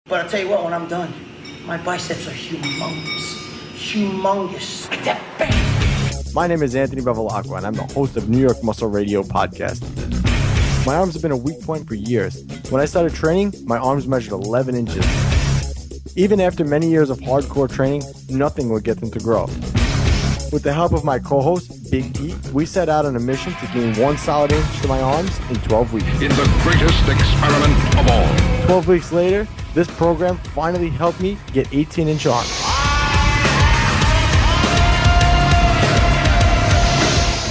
But I'll tell you what, when I'm done, my biceps are humongous. Humongous. Like that, bang! My name is Anthony Bevilacqua, and I'm the host of New York Muscle Radio podcast. My arms have been a weak point for years. When I started training, my arms measured 11 inches. Even after many years of hardcore training, nothing would get them to grow. With the help of my co-host, Big E, we set out on a mission to gain 1 solid inch to my arms in 12 weeks. In the greatest experiment of all. 12 weeks later, this program finally helped me get 18-inch arms.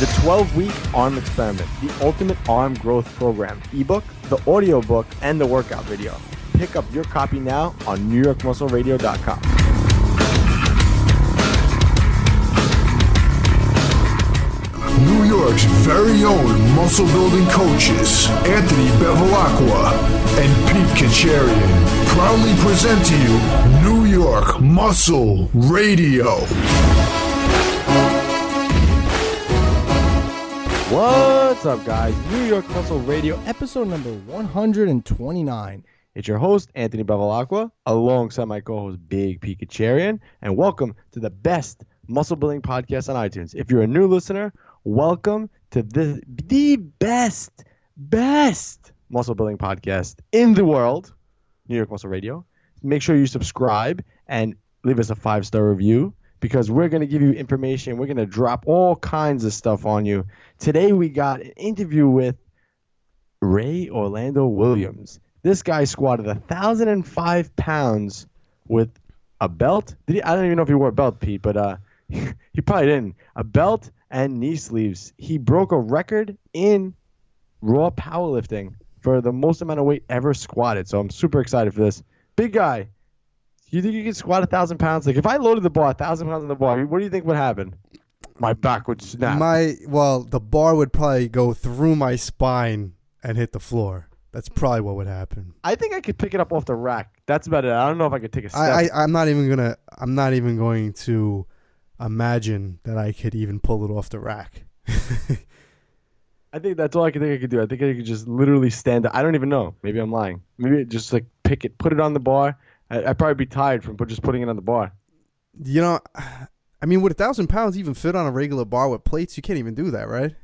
The 12-week arm experiment, the ultimate arm growth program, ebook, the audio book, and the workout video. Pick up your copy now on NewYorkMuscleRadio.com. New York's very own muscle building coaches, Anthony Bevilacqua and Pete Kacharian, proudly present to you New York Muscle Radio. What's up, guys? New York Muscle Radio, episode number 129. It's your host, Anthony Bevilacqua, alongside my co-host, Big Pete Kacharian, and welcome to the best muscle building podcast on iTunes. If you're a new listener, welcome to the best muscle building podcast in the world, New York Muscle Radio. Make sure you subscribe and leave us a 5-star review because we're going to give you information. We're going to drop all kinds of stuff on you. Today we got an interview with Ray Orlando Williams. This guy squatted 1,005 pounds with a belt. I don't even know if he wore a belt, Pete, but he probably didn't. A belt and knee sleeves. He broke a record in raw powerlifting for the most amount of weight ever squatted. So I'm super excited for this. Big guy, you think you can squat 1,000 pounds? Like if I loaded the bar, 1,000 pounds on the bar, what do you think would happen? My back would snap. The bar would probably go through my spine and hit the floor. That's probably what would happen. I think I could pick it up off the rack. That's about it. I don't know if I could take a step. I'm not even going to imagine that I could even pull it off the rack. I think that's all I could do. I think I could just literally stand up. I don't even know. Maybe I'm lying. Maybe just like pick it, put it on the bar. I'd probably be tired from just putting it on the bar. You know, I mean, would 1,000 pounds even fit on a regular bar with plates? You can't even do that, right?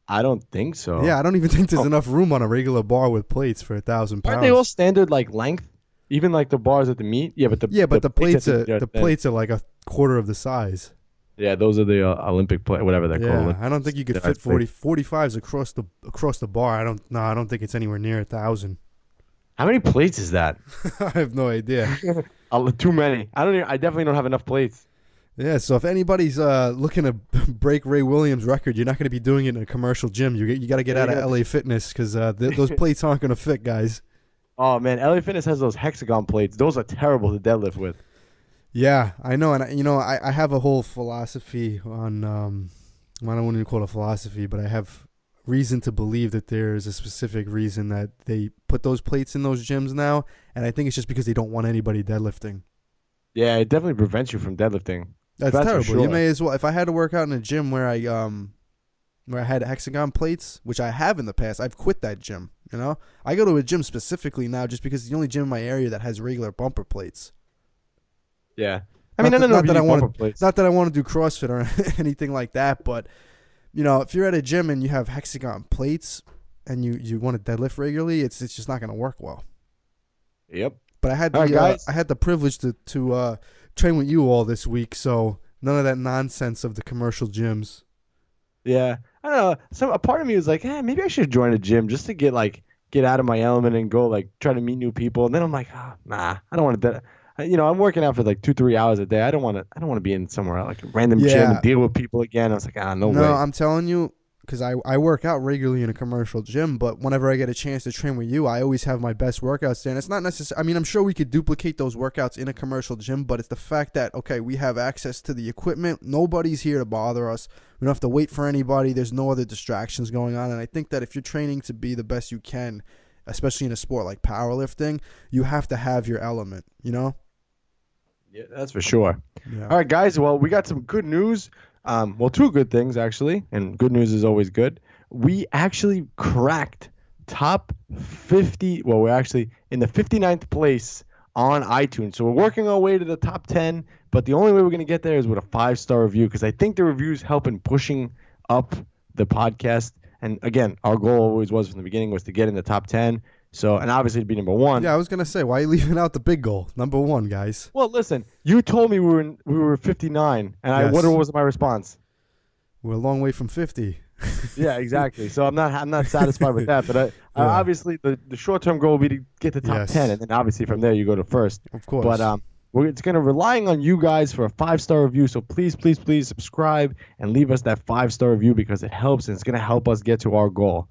I don't think so. Yeah, I don't even think there's enough room on a regular bar with plates for 1,000 pounds. Aren't they all standard like length? Even like the bars at the meet? Yeah, but the plates are like a quarter of the size. Yeah, those are the Olympic plate, whatever they're called. I don't think you could fit 45s across the bar. I don't think it's anywhere near 1,000. How many plates is that? I have no idea. Too many. I definitely don't have enough plates. Yeah, so if anybody's looking to break Ray Williams' record, you're not going to be doing it in a commercial gym. You got to get out of LA Fitness because those plates aren't going to fit, guys. Oh man, LA Fitness has those hexagon plates. Those are terrible to deadlift with. Yeah, I know, and I have a whole philosophy on. I don't want to call it a philosophy, but I have reason to believe that there's a specific reason that they put those plates in those gyms now, and I think it's just because they don't want anybody deadlifting. Yeah, it definitely prevents you from deadlifting. That's terrible. Sure. You may as well. If I had to work out in a gym where I had hexagon plates, which I have in the past, I've quit that gym. You know, I go to a gym specifically now just because it's the only gym in my area that has regular bumper plates. Yeah, not that I want to do CrossFit or anything like that, but you know, if you're at a gym and you have hexagon plates and you want to deadlift regularly, it's just not going to work well. Yep. But I had the privilege to train with you all this week, so none of that nonsense of the commercial gyms. Yeah, I don't know. So a part of me was like, maybe I should join a gym just to get out of my element and go try to meet new people. And then I'm like, nah, I don't want to. I'm working out for 2-3 hours a day. I don't want to be in somewhere like a random gym and deal with people again. I was like, no way. No, I'm telling you, because I work out regularly in a commercial gym, but whenever I get a chance to train with you, I always have my best workouts there. And it's not necessary. I mean, I'm sure we could duplicate those workouts in a commercial gym, but it's the fact that, okay, we have access to the equipment. Nobody's here to bother us. We don't have to wait for anybody. There's no other distractions going on. And I think that if you're training to be the best you can, especially in a sport like powerlifting, you have to have your element, you know? Yeah, that's for sure. Yeah. All right, guys. Well, we got some good news. Two good things, actually. And good news is always good. We actually cracked top 50. Well, we're actually in the 59th place on iTunes. So we're working our way to the top 10, but the only way we're going to get there is with a 5-star review, because I think the reviews help in pushing up the podcast. And again, our goal always was from the beginning was to get in the top 10. So, and obviously to be number one. Yeah, I was going to say, why are you leaving out the big goal? Number one, guys. Well, listen, you told me we were 59, and Yes. what was my response? We're a long way from 50. Yeah, exactly. So I'm not satisfied with that. But obviously the short-term goal will be to get the top Yes. 10, and then obviously from there you go to first. Of course. But it's going to relying on you guys for a 5-star review. So please subscribe and leave us that 5-star review, because it helps, and it's going to help us get to our goal.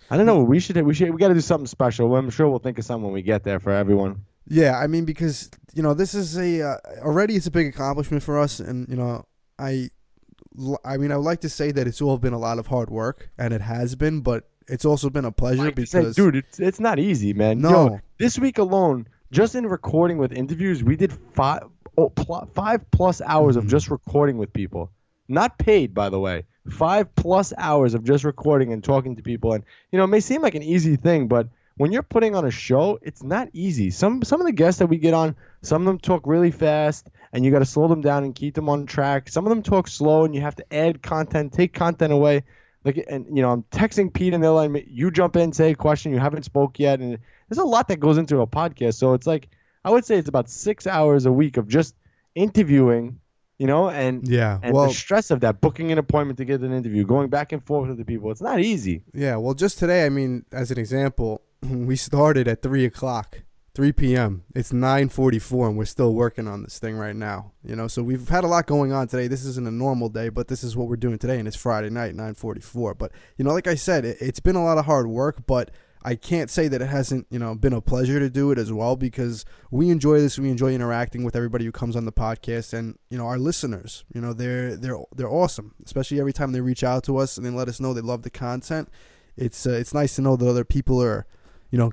I don't know. We got to do something special. I'm sure we'll think of something when we get there for everyone. Yeah, I mean, because, this is already it's a big accomplishment for us. And, I mean, I would like to say that it's all been a lot of hard work, and it has been, but it's also been a pleasure because... dude, it's not easy, man. No. Yo, this week alone, just in recording with interviews, we did 5+ hours of just recording with people. Not paid, by the way. 5+ hours of just recording and talking to people. And, it may seem like an easy thing, but when you're putting on a show, it's not easy. Some of the guests that we get on, some of them talk really fast, and you got to slow them down and keep them on track. Some of them talk slow, and you have to add content, take content away. I'm texting Pete and they're like, you jump in, say a question, you haven't spoke yet. And there's a lot that goes into a podcast. So it's like, I would say it's about 6 hours a week of just interviewing, and the stress of that, booking an appointment to get an interview, going back and forth with the people. It's not easy. Yeah, well, just today, I mean, as an example, we started at 3 p.m. It's 9:44, and we're still working on this thing right now. So we've had a lot going on today. This isn't a normal day, but this is what we're doing today, and it's Friday night, 9:44. But, like I said, it's been a lot of hard work, but I can't say that it hasn't, been a pleasure to do it as well, because we enjoy this. We enjoy interacting with everybody who comes on the podcast, and, our listeners, they're awesome, especially every time they reach out to us and they let us know they love the content. It's nice to know that other people are,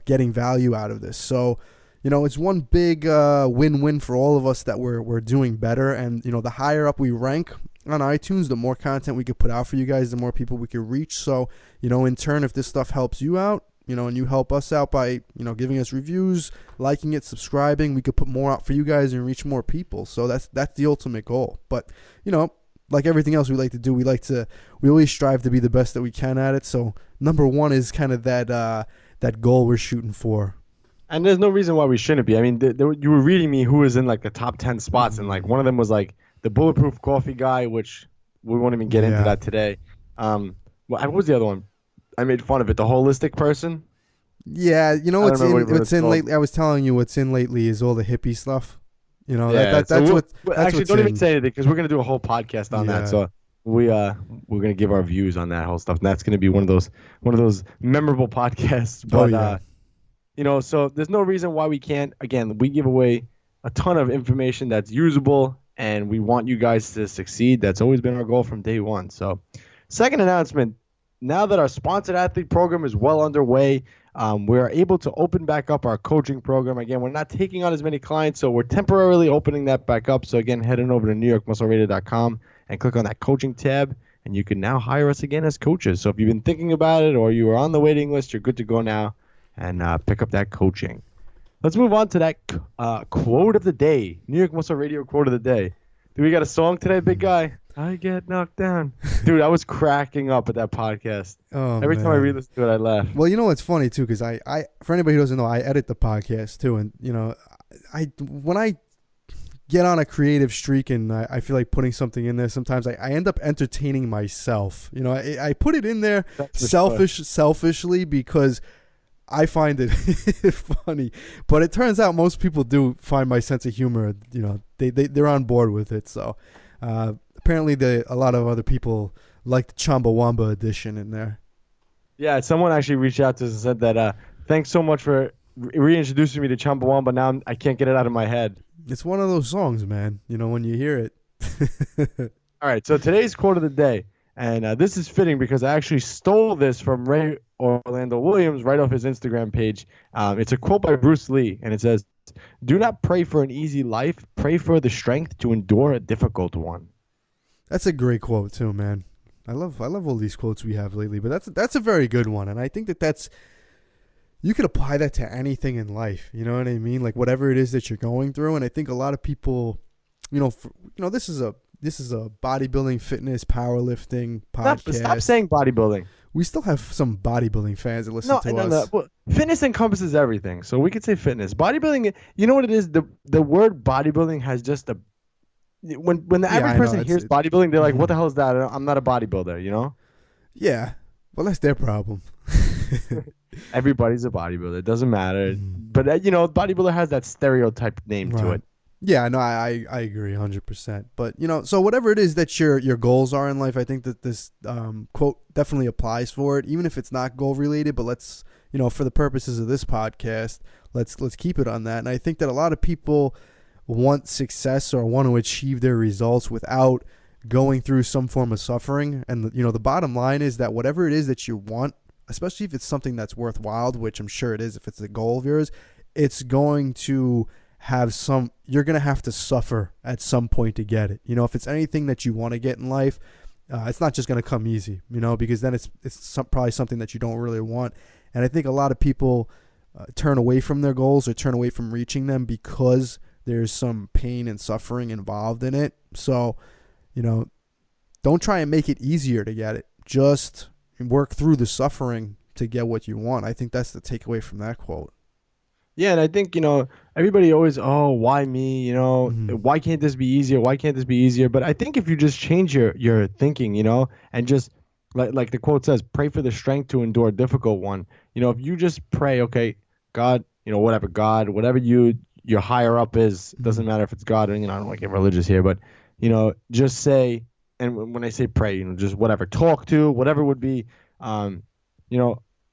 getting value out of this. So, it's one big win-win for all of us that we're doing better. And, the higher up we rank on iTunes, the more content we could put out for you guys, the more people we could reach. So, in turn, if this stuff helps you out, and you help us out by, giving us reviews, liking it, subscribing, we could put more out for you guys and reach more people. So that's the ultimate goal. But, like everything else we like to do, we always strive to be the best that we can at it. So number one is kind of that goal we're shooting for. And there's no reason why we shouldn't be. I mean, you were reading me who was in like the top 10 spots, and like one of them was like the Bulletproof Coffee guy, which we won't even get into that today. What was the other one? I made fun of it. The holistic person. Yeah, what's in lately. I was telling you what's in lately is all the hippie stuff. That's actually don't even say anything, because we're gonna do a whole podcast on that. So we're gonna give our views on that whole stuff, and that's gonna be one of those memorable podcasts. But so there's no reason why we can't. Again, we give away a ton of information that's usable, and we want you guys to succeed. That's always been our goal from day one. So, second announcement. Now that our sponsored athlete program is well underway, we're able to open back up our coaching program. Again, we're not taking on as many clients, so we're temporarily opening that back up. So again, head on over to NewYorkMuscleRadio.com and click on that coaching tab, and you can now hire us again as coaches. So if you've been thinking about it, or you are on the waiting list, you're good to go now and pick up that coaching. Let's move on to that quote of the day, New York Muscle Radio quote of the day. Do we got a song today, big guy? I get knocked down. Dude, I was cracking up at that podcast. Every time I re-listen to it, I laugh. Well, it's funny, too, because I for anybody who doesn't know, I edit the podcast, too. And, when I get on a creative streak and I feel like putting something in there, sometimes I end up entertaining myself. I put it in there selfishly because I find it funny. But it turns out most people do find my sense of humor. They're on board with it. So apparently a lot of other people like the Chumbawamba edition in there. Yeah, someone actually reached out to us and said that thanks so much for reintroducing me to Chumbawamba. Now I can't get it out of my head. It's one of those songs, man. When you hear it. All right, so today's quote of the day, and this is fitting because I actually stole this from Ray Orlando Williams right off his Instagram page. It's a quote by Bruce Lee, and it says, "Do not pray for an easy life. Pray for the strength to endure a difficult one." That's a great quote too, man. I love all these quotes we have lately, but that's a very good one, and I think that's you could apply that to anything in life. You know what I mean? Like whatever it is that you're going through. And I think a lot of people, this is a bodybuilding, fitness, powerlifting podcast. Stop saying bodybuilding. We still have some bodybuilding fans that listen to us. No. Well, fitness encompasses everything, so we could say fitness. Bodybuilding, you know what it is? The word bodybuilding has just a when the average person hears bodybuilding, they're like, "What the hell is that? I'm not a bodybuilder," you know? Yeah, well, that's their problem. Everybody's a bodybuilder. It doesn't matter, but bodybuilder has that stereotype name to it. Yeah, no, I agree 100%. But, so whatever it is that your goals are in life, I think that this quote definitely applies for it, even if it's not goal related. But let's, for the purposes of this podcast, let's keep it on that. And I think that a lot of people want success or want to achieve their results without going through some form of suffering. And, the bottom line is that whatever it is that you want, especially if it's something that's worthwhile, which I'm sure it is, if it's a goal of yours, it's going to you're going to have to suffer at some point to get it. If it's anything that you want to get in life, it's not just going to come easy, because then it's probably something that you don't really want. And I think a lot of people turn away from their goals or turn away from reaching them because there's some pain and suffering involved in it. So, don't try and make it easier to get it. Just work through the suffering to get what you want. I think that's the takeaway from that quote. Yeah, and I think, everybody always, why me? Why can't this be easier? Why can't this be easier? But I think if you just change your thinking, and just like the quote says, pray for the strength to endure a difficult one. If you just pray, okay, God, whatever your higher up is, it doesn't matter if it's God, and I don't want to get religious here, but just say, and when I say pray, just whatever, talk to, whatever it would be,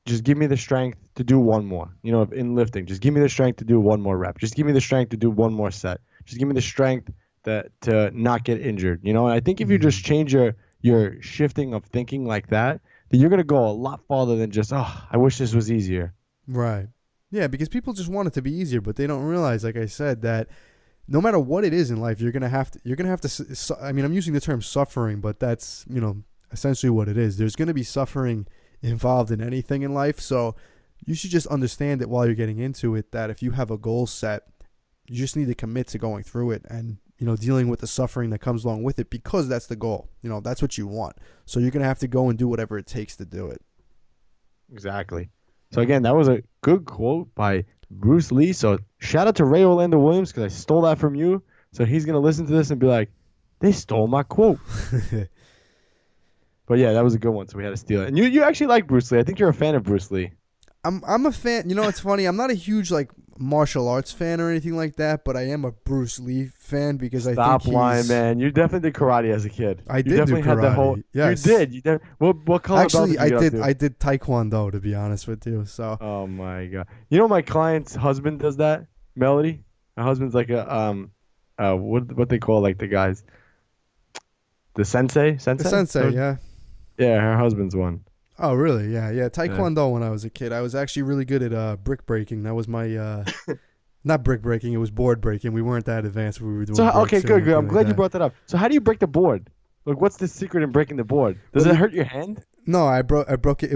just give me the strength to do one more. In lifting, just give me the strength to do one more rep. Just give me the strength to do one more set. Just give me the strength to not get injured. And I think if you just change your shifting of thinking like that, then you're gonna go a lot farther than just, I wish this was easier. Right. Yeah, because people just want it to be easier, but they don't realize, like I said, that no matter what it is in life, you're gonna have to. I mean, I'm using the term suffering, but that's essentially what it is. There's gonna be suffering involved in anything in life, so you should just understand that while you're getting into it, that if you have a goal set, you just need to commit to going through it and dealing with the suffering that comes along with it, because that's the goal. That's what you want. So you're gonna have to go and do whatever it takes to do it. Exactly. So again, that was a good quote by Bruce Lee. So shout out to Ray Orlando Williams, because I stole that from you. So he's gonna listen to this and be like, they stole my quote. But yeah, that was a good one, so we had to steal it. And you actually like Bruce Lee. I think you're a fan of Bruce Lee. I'm a fan. It's funny. I'm not a huge martial arts fan or anything like that, but I am a Bruce Lee fan because I think Stop lying, man. You definitely did karate as a kid. I did do karate. Had the whole, yes. You did. What color Actually, belt did you I did taekwondo, to be honest with you. So. Oh my god. My client's husband does that. Melody. My husband's like a what they call the guys. The sensei. The sensei, yeah. Yeah, her husband's one. Oh, really? Yeah. Taekwondo when I was a kid. I was actually really good at brick breaking. That was my, not brick breaking, it was board breaking. We weren't that advanced. We were doing okay, good. I'm glad you brought that up. So how do you break the board? What's the secret in breaking the board? Does it hurt your hand? No, I broke it.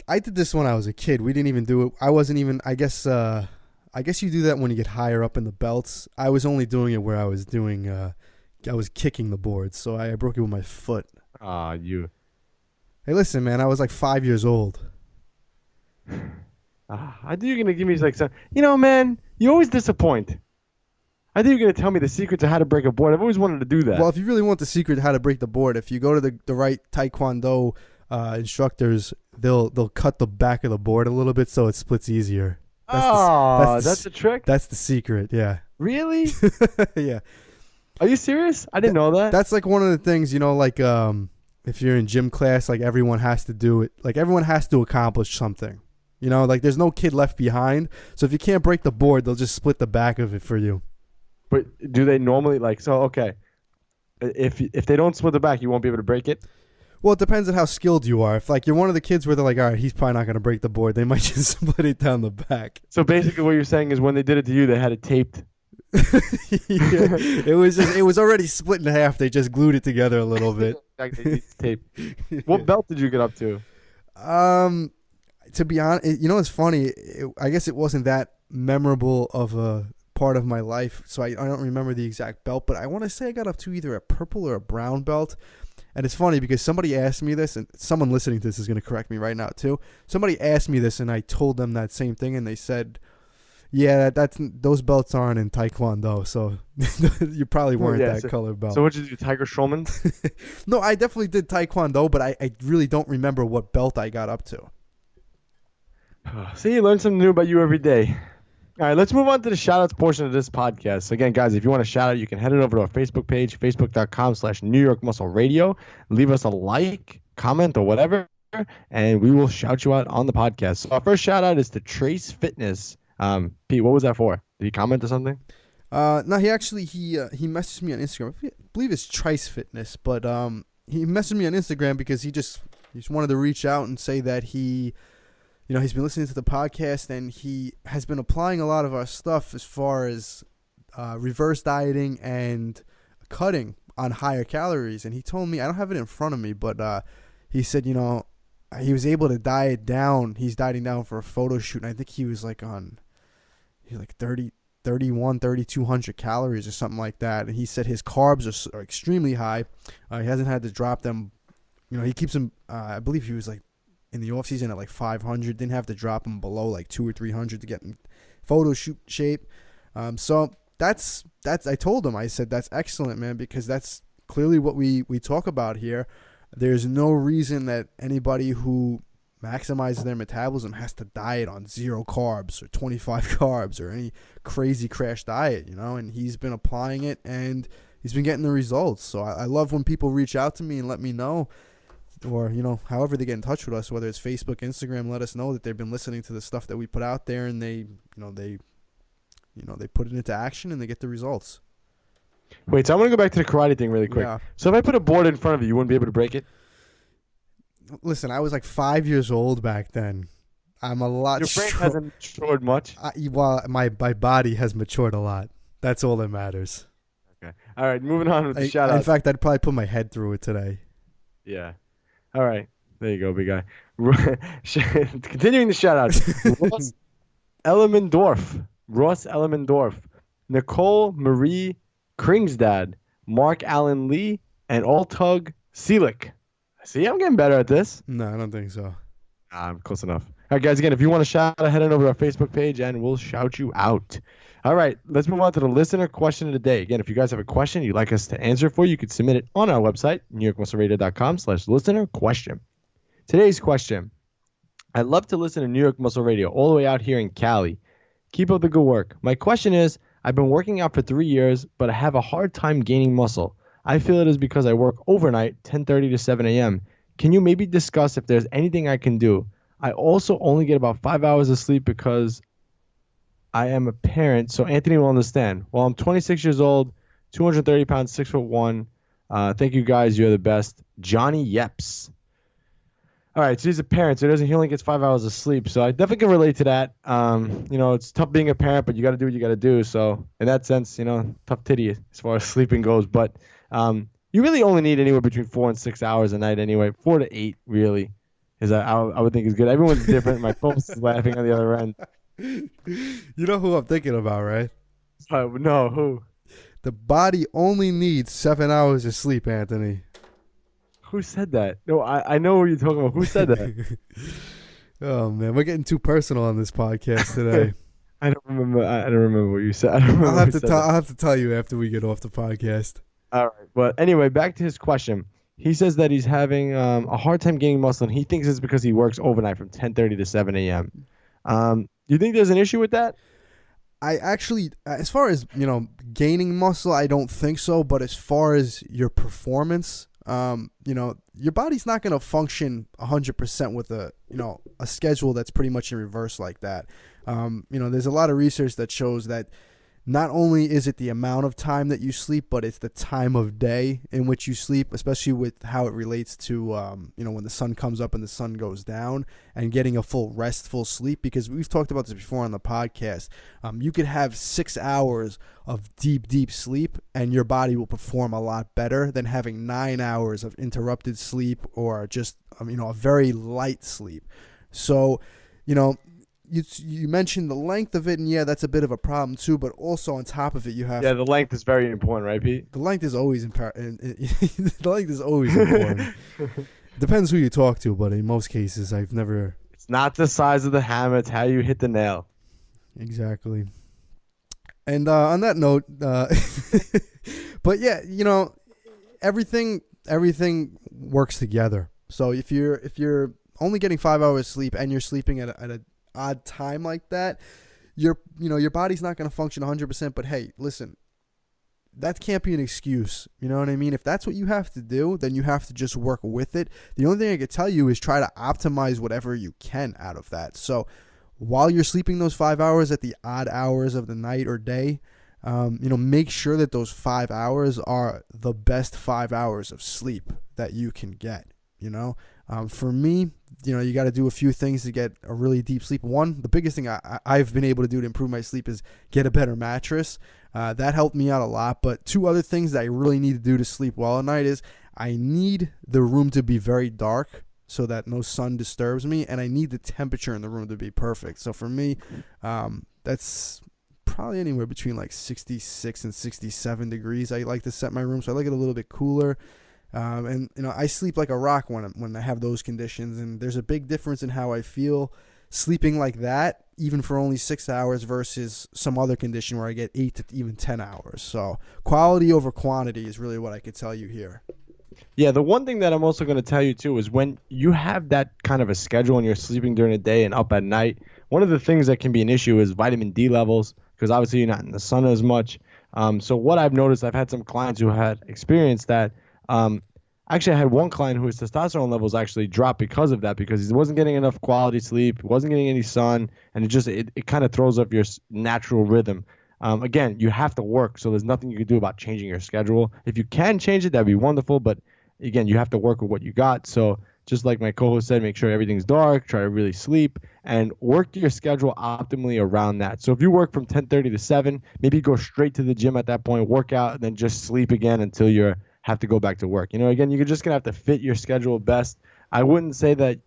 I did this when I was a kid. We didn't even do it. I wasn't even, I guess you do that when you get higher up in the belts. I was only doing it where I was doing, I was kicking the board. So I broke it with my foot. Hey, listen, man, I was 5 years old. I think you're going to give me some... man, you always disappoint. I think you're going to tell me the secret to how to break a board. I've always wanted to do that. Well, if you really want the secret to how to break the board, if you go to the right Taekwondo instructors, they'll cut the back of the board a little bit so it splits easier. That's the trick? That's the secret, yeah. Really? Yeah. Are you serious? I didn't know that. That's one of the things, if you're in gym class, everyone has to do it. Everyone has to accomplish something. There's no kid left behind. So if you can't break the board, they'll just split the back of it for you. But do they normally okay. If they don't split the back, you won't be able to break it? Well, it depends on how skilled you are. If you're one of the kids where they're all right, he's probably not going to break the board, they might just split it down the back. So basically what you're saying is when they did it to you, they had it taped. Yeah, it was already split in half. They just glued it together a little bit. Exactly. Tape. What belt did you get up to? To be honest, it's funny. I guess it wasn't that memorable of a part of my life, so I don't remember the exact belt, but I want to say I got up to either a purple or a brown belt. And it's funny because somebody asked me this, and someone listening to this is going to correct me right now too. Somebody asked me this, and I told them that same thing, and they said, "Yeah, those belts aren't in Taekwondo, so you probably weren't that color belt." So what did you do, Tiger Schulman? No, I definitely did Taekwondo, but I really don't remember what belt I got up to. See, you learn something new about you every day. All right, let's move on to the shout-outs portion of this podcast. So again, guys, if you want to shout out, you can head it over to our Facebook page, facebook.com/New York Muscle Radio. Leave us a like, comment, or whatever, and we will shout you out on the podcast. So our first shout-out is to Trace Fitness. Pete, what was that for? Did he comment or something? No, he messaged me on Instagram. I believe it's Trace Fitness, but he messaged me on Instagram because he just wanted to reach out and say that he's been listening to the podcast, and he has been applying a lot of our stuff as far as reverse dieting and cutting on higher calories. And he told me, I don't have it in front of me, but he said, he was able to diet down. He's dieting down for a photo shoot, and I think he was like 3,200 calories or something like that. And he said his carbs are extremely high. He hasn't had to drop them. He keeps them, I believe he was like, in the off season at like 500, didn't have to drop them below like 200 or 300 to get in photo shoot shape. So that's I told him, I said, that's excellent, man, because that's clearly what we talk about here. There's no reason that anybody who maximizes their metabolism has to diet on 0 carbs or 25 carbs or any crazy crash diet, and he's been applying it and he's been getting the results. So I love when people reach out to me and let me know, or however they get in touch with us, whether it's Facebook, Instagram, let us know that they've been listening to the stuff that we put out there, and they put it into action and they get the results. Wait, so I want to go back to the karate thing really quick. Yeah. So if I put a board in front of you, you wouldn't be able to break it? Listen, I was like 5 years old back then. I'm a lot. Your brain hasn't matured much. My body has matured a lot. That's all that matters. Okay. All right, moving on with the shout out. In fact, I'd probably put my head through it today. Yeah. All right. There you go, big guy. Continuing the shout-outs. Ross Ellemendorf, Nicole Marie Kringstad, Mark Allen Lee, and Altug Seelig. See, I'm getting better at this. No, I don't think so. I'm close enough. All right, guys, again, if you want to shout out, head on over to our Facebook page, and we'll shout you out. All right, let's move on to the listener question of the day. Again, if you guys have a question you'd like us to answer for you can submit it on our website, NewYorkMuscleRadio.com/listener question. Today's question: I love to listen to New York Muscle Radio all the way out here in Cali. Keep up the good work. My question is, I've been working out for 3 years, but I have a hard time gaining muscle. I feel it is because I work overnight, 10:30 to 7 a.m. Can you maybe discuss if there's anything I can do? I also only get about 5 hours of sleep because I am a parent, so Anthony will understand. Well, I'm 26 years old, 230 pounds, 6'1". Thank you guys. You're the best. Johnny Yeps. All right, so he's a parent, so he only gets 5 hours of sleep. So I definitely can relate to that. It's tough being a parent, but you got to do what you got to do. So in that sense, tough titty as far as sleeping goes. But you really only need anywhere between 4 and 6 hours a night anyway. 4 to 8 really is I would think is good. Everyone's different. My folks is laughing on the other end. You know who I'm thinking about, right? No, who? The body only needs 7 hours of sleep, Anthony. Who said that? No, I know what you're talking about. Who said that? Oh man, we're getting too personal on this podcast today. I don't remember what you said. I'll have to tell you after we get off the podcast. All right, but anyway, back to his question. He says that he's having a hard time gaining muscle, and he thinks it's because he works overnight from 10:30 to 7 a.m. Do you think there's an issue with that? I actually, as far as gaining muscle, I don't think so. But as far as your performance, your body's not going to function 100% with a schedule that's pretty much in reverse like that. There's a lot of research that shows that not only is it the amount of time that you sleep, but it's the time of day in which you sleep, especially with how it relates to, when the sun comes up and the sun goes down, and getting a full restful sleep. Because we've talked about this before on the podcast. You could have 6 hours of deep, deep sleep, and your body will perform a lot better than having 9 hours of interrupted sleep or just, a very light sleep. So, you mentioned the length of it, and yeah, that's a bit of a problem too. But also on top of it, you have the length is very important, right, Pete? the length is always important. The length is always important. Depends who you talk to, but in most cases, I've never. It's not the size of the hammer; it's how you hit the nail. Exactly. And on that note, but yeah, everything works together. So if you're only getting 5 hours sleep and you're sleeping at an odd time like that, your body's not going to function 100%. But hey, listen, that can't be an excuse. You know what I mean? If that's what you have to do, then you have to just work with it. The only thing I could tell you is try to optimize whatever you can out of that. So while you're sleeping those 5 hours at the odd hours of the night or day, make sure that those 5 hours are the best 5 hours of sleep that you can get. For me, you got to do a few things to get a really deep sleep. One, the biggest thing I've been able to do to improve my sleep is get a better mattress. That helped me out a lot. But two other things that I really need to do to sleep well at night is I need the room to be very dark so that no sun disturbs me, and I need the temperature in the room to be perfect. So for me, that's probably anywhere between like 66 and 67 degrees. I like to set my room, so I like it a little bit cooler. And I sleep like a rock when I have those conditions, and there's a big difference in how I feel sleeping like that, even for only 6 hours, versus some other condition where I get 8 to even 10 hours. So quality over quantity is really what I could tell you here. Yeah, the one thing that I'm also going to tell you too is when you have that kind of a schedule and you're sleeping during the day and up at night, one of the things that can be an issue is vitamin D levels, because obviously you're not in the sun as much. So what I've noticed, I've had some clients who had experienced that. Actually, I had one client whose testosterone levels actually dropped because of that, because he wasn't getting enough quality sleep, he wasn't getting any sun, and it kind of throws off your natural rhythm. Again, you have to work, so there's nothing you can do about changing your schedule. If you can change it, that'd be wonderful, but again, you have to work with what you got. So just like my co-host said, make sure everything's dark, try to really sleep, and work your schedule optimally around that. So if you work from 10:30 to 7, maybe go straight to the gym at that point, work out, and then just sleep again until you have to go back to work. Again, you're just going to have to fit your schedule best. I wouldn't say that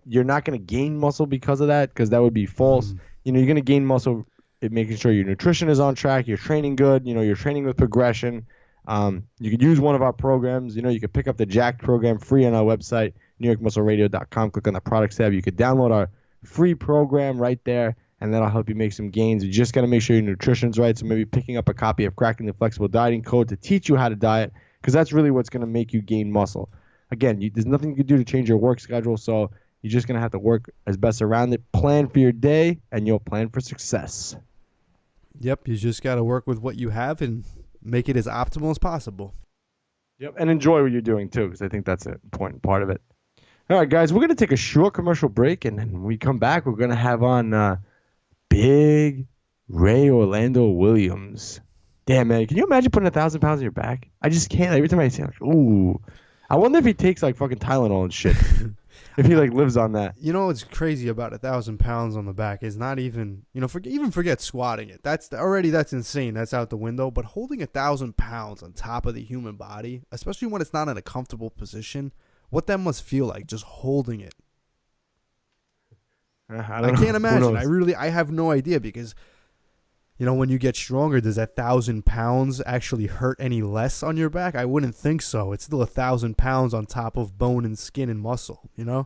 you're not going to gain muscle because of that, because that would be false. You're going to gain muscle making sure your nutrition is on track, you're training good, you're training with progression. You could use one of our programs. You could pick up the Jacked program free on our website, NewYorkMuscleRadio.com. Click on the products tab. You could download our free program right there, and that'll help you make some gains. You just got to make sure your nutrition's right. So maybe picking up a copy of Cracking the Flexible Dieting Code to teach you how to diet, because that's really what's going to make you gain muscle. Again, there's nothing you can do to change your work schedule, so you're just going to have to work as best around it. Plan for your day, and you'll plan for success. Yep, you just got to work with what you have and make it as optimal as possible. Yep, and enjoy what you're doing too, because I think that's an important part of it. All right, guys, we're going to take a short commercial break, and then when we come back, we're going to have on Big Ray Orlando Williams. Damn, man, can you imagine putting 1,000 pounds on your back? I just can't. Every time I see it, I'm like, ooh. I wonder if he takes like fucking Tylenol and shit. If he like lives on that. What's crazy about 1,000 pounds on the back is not even, forget squatting it. That's insane. That's out the window. But holding 1,000 pounds on top of the human body, especially when it's not in a comfortable position, what that must feel like, just holding it. I can't imagine. I have no idea, because, when you get stronger, does that 1,000 pounds actually hurt any less on your back? I wouldn't think so. It's still 1,000 pounds on top of bone and skin and muscle, I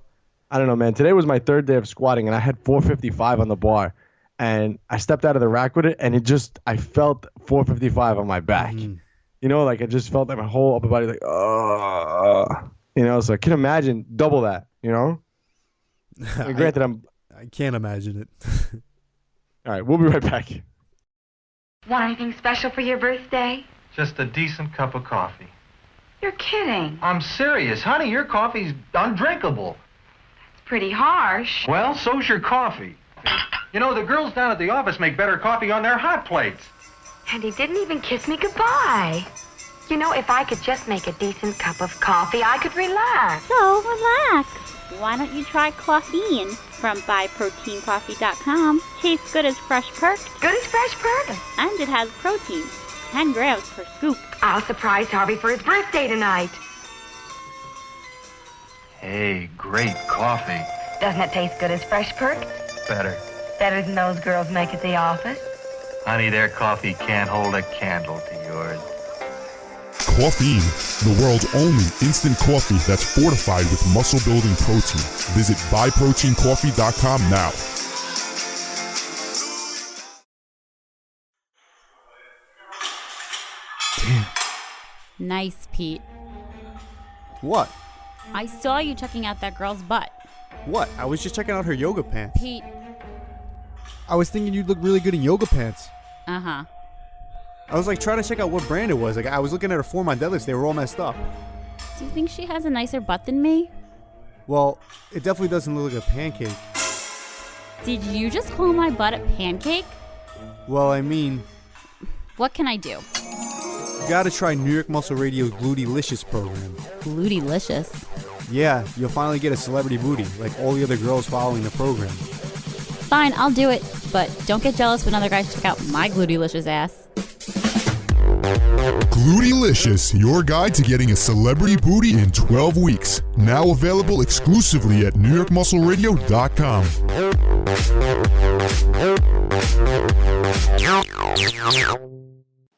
don't know, man. Today was my third day of squatting, and I had 455 on the bar. And I stepped out of the rack with it, and I felt 455 on my back. I just felt like my whole upper body, so I can imagine double that, Granted, I can't imagine it. All right, we'll be right back. Want anything special for your birthday? Just a decent cup of coffee. You're kidding. I'm serious. Honey, your coffee's undrinkable. It's pretty harsh. Well, so's your coffee. The girls down at the office make better coffee on their hot plates. And he didn't even kiss me goodbye. If I could just make a decent cup of coffee, I could relax. So, relax. Why don't you try Coffeine from BuyProteinCoffee.com. Tastes good as fresh perked. Good as fresh perked. And it has protein. 10 grams per scoop. I'll surprise Harvey for his birthday tonight. Hey, great coffee. Doesn't it taste good as fresh perk? Better. Better than those girls make at the office? Honey, their coffee can't hold a candle to yours. Coffee, the world's only instant coffee that's fortified with muscle-building protein. Visit buyproteincoffee.com now. Nice, Pete. What? I saw you checking out that girl's butt. What? I was just checking out her yoga pants. Pete. I was thinking you'd look really good in yoga pants. Uh-huh. I was like trying to check out what brand it was. Like I was looking at her form on deadlifts. They were all messed up. Do you think she has a nicer butt than me? Well, it definitely doesn't look like a pancake. Did you just call my butt a pancake? Well, I mean, What can I do? you gotta try New York Muscle Radio's Glutealicious program. Glutealicious. Yeah, you'll finally get a celebrity booty, like all the other girls following the program. Fine, I'll do it. But don't get jealous when other guys check out my glutealicious ass. Glutealicious, your guide to getting a celebrity booty in 12 weeks. Now available exclusively at NewYorkMuscleRadio.com.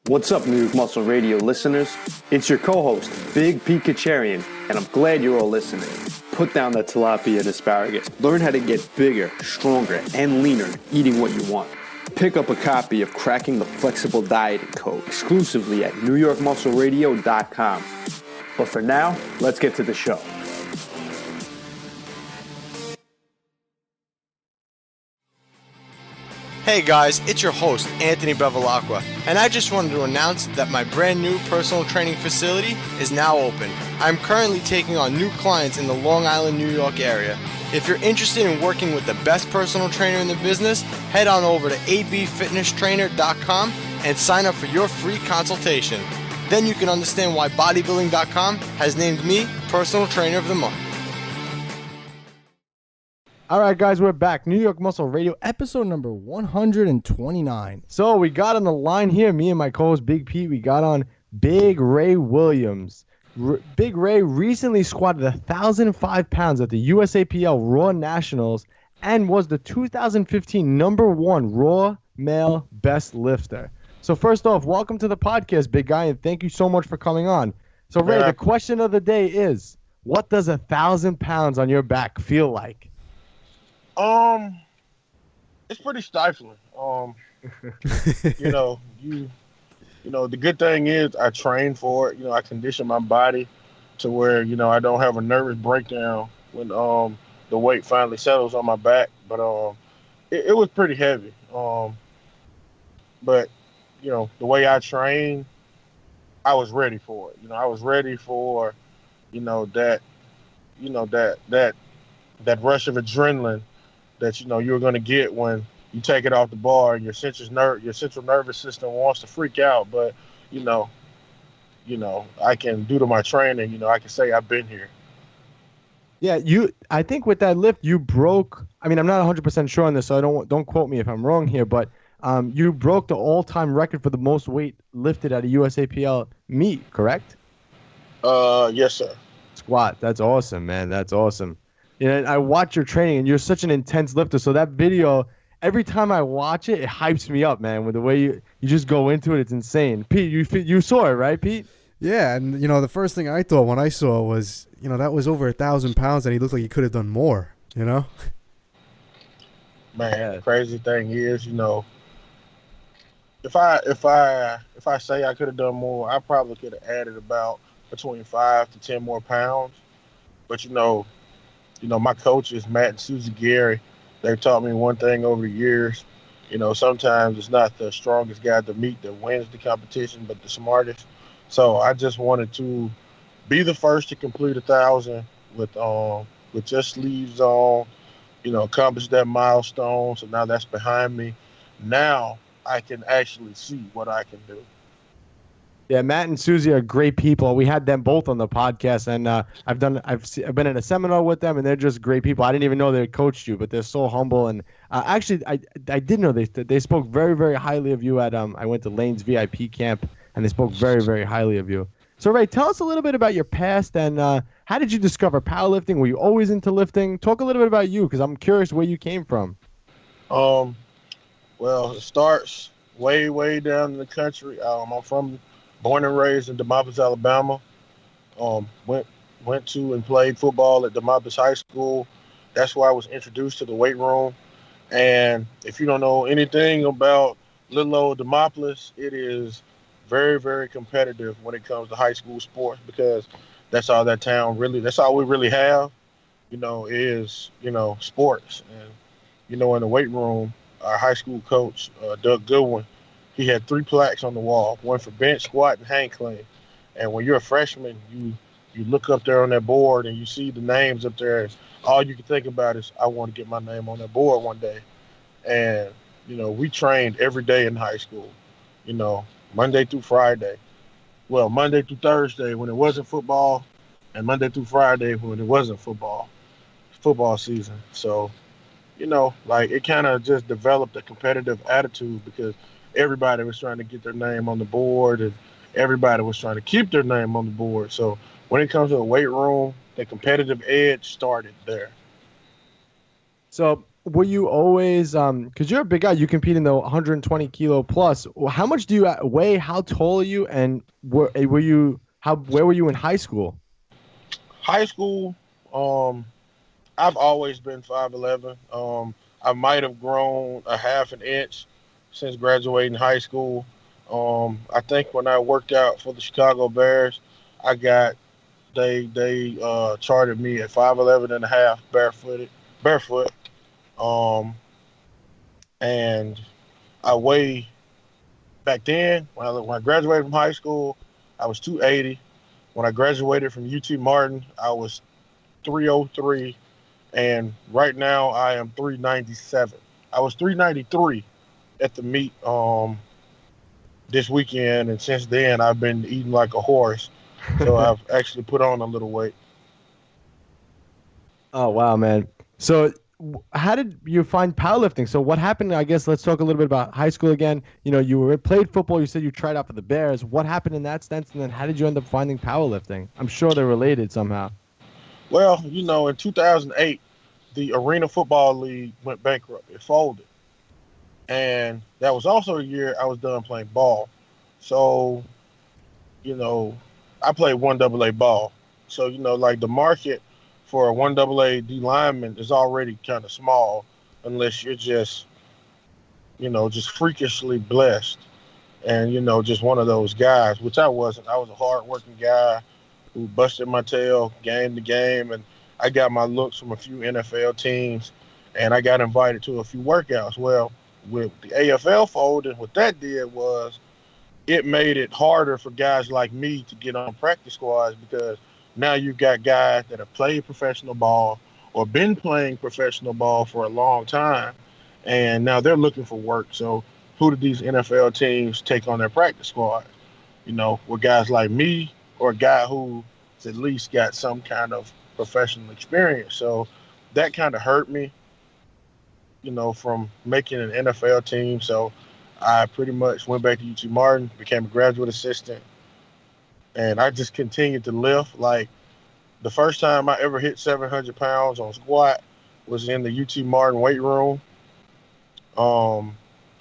What's up, New York Muscle Radio listeners? It's your co-host, Big Pete Kacharian, and I'm glad you're all listening. Put down that tilapia and asparagus. Learn how to get bigger, stronger, and leaner eating what you want. Pick up a copy of Cracking the Flexible Dieting Code exclusively at NewYorkMuscleRadio.com. But for now, let's get to the show. Hey guys, it's your host, Anthony Bevilacqua, and I just wanted to announce that my brand new personal training facility is now open. I'm currently taking on new clients in the Long Island, New York area. If you're interested in working with the best personal trainer in the business, head on over to abfitnesstrainer.com and sign up for your free consultation. Then you can understand why bodybuilding.com has named me Personal Trainer of the Month. All right, guys, we're back. New York Muscle Radio, episode number 129. So we got on the line here, me and my co-host Big Pete, we got on Big Ray Williams. Big Ray recently squatted 1,005 pounds at the USAPL Raw Nationals and was the 2015 #1 Raw Male Best Lifter. So first off, welcome to the podcast, big guy, and thank you so much for coming on. So Ray, the question of the day is, what does 1,000 pounds on your back feel like? It's pretty stifling. The good thing is I train for it. I condition my body to where, I don't have a nervous breakdown when the weight finally settles on my back. But it was pretty heavy. But the way I train, I was ready for it. I was ready for, that rush of adrenaline that you're going to get when you take it off the bar and your central nervous system wants to freak out, but I can, due to my training, I can say I've been here. Yeah, I think with that lift you broke. I mean, I'm not 100% sure on this, so don't quote me if I'm wrong here, but you broke the all-time record for the most weight lifted at a USAPL meet, correct? Yes, sir. Squat. That's awesome, man. That's awesome. I watch your training, and you're such an intense lifter. So that video, every time I watch it, it hypes me up, man. With the way you just go into it, it's insane. Pete, you saw it, right, Pete? Yeah, and the first thing I thought when I saw it was, that was over 1,000 pounds, and he looked like he could have done more. Man, the crazy thing is, if I say I could have done more, I probably could have added about between 5 to 10 more pounds. But my coaches, Matt and Susie Gary, they've taught me one thing over the years. Sometimes it's not the strongest guy to meet that wins the competition, but the smartest. So I just wanted to be the first to complete 1,000 with just sleeves on, accomplish that milestone. So now that's behind me. Now I can actually see what I can do. Yeah, Matt and Susie are great people. We had them both on the podcast, and I've been in a seminar with them, and they're just great people. I didn't even know they coached you, but they're so humble. And actually, I did know they spoke very, very highly of you at I went to Lane's VIP camp, and they spoke very, very highly of you. So, Ray, tell us a little bit about your past and how did you discover powerlifting? Were you always into lifting? Talk a little bit about you because I'm curious where you came from. Well, it starts way, way down in the country. I'm born and raised in Demopolis, Alabama. Went to and played football at Demopolis High School. That's where I was introduced to the weight room. And if you don't know anything about little old Demopolis, it is very, very competitive when it comes to high school sports because that's all we really have, is, sports. And, in the weight room, our high school coach, Doug Goodwin, he had 3 plaques on the wall, one for bench, squat, and hang clean. And when you're a freshman, you look up there on that board and you see the names up there. And all you can think about is, I want to get my name on that board one day. And, we trained every day in high school, Monday through Friday. Well, Monday through Thursday when it wasn't football, and Monday through Friday when it wasn't football season. So, it kind of just developed a competitive attitude because everybody was trying to get their name on the board and everybody was trying to keep their name on the board. So when it comes to the weight room, the competitive edge started there. So were you always, because you're a big guy, you compete in the 120 kilo plus. How much do you weigh? How tall are you? And where were you in high school? High school, I've always been 5'11". I might have grown a half an inch since graduating high school. I think when I worked out for the Chicago Bears, they charted me at 5'11 and a half barefoot. And I weighed back then when I graduated from high school, I was 280. When I graduated from UT Martin, I was 303. And right now I am 397. I was 393 at the meet this weekend, and since then I've been eating like a horse. So I've actually put on a little weight. Oh wow, man. So how did you find powerlifting? So what happened? I guess let's talk a little bit about high school again. You played football. You said you tried out for the Bears. What happened in that sense? And then how did you end up finding powerlifting? I'm sure they're related somehow. Well, in 2008, the Arena Football League went bankrupt. It folded. And that was also a year I was done playing ball. So, I played 1AA ball. So, the market for a 1AA D lineman is already kind of small unless you're just freakishly blessed and, just one of those guys, which I wasn't. I was a hard-working guy who busted my tail game to game, and I got my looks from a few NFL teams, and I got invited to a few workouts. Well, with the AFL folding, what that did was it made it harder for guys like me to get on practice squads because now you've got guys that have played professional ball or been playing professional ball for a long time, and now they're looking for work. So who do these NFL teams take on their practice squad? With guys like me or a guy who's at least got some kind of professional experience. So that kind of hurt me, from making an NFL team. So I pretty much went back to UT Martin, became a graduate assistant, and I just continued to lift. Like the first time I ever hit 700 pounds on squat was in the UT Martin weight room. And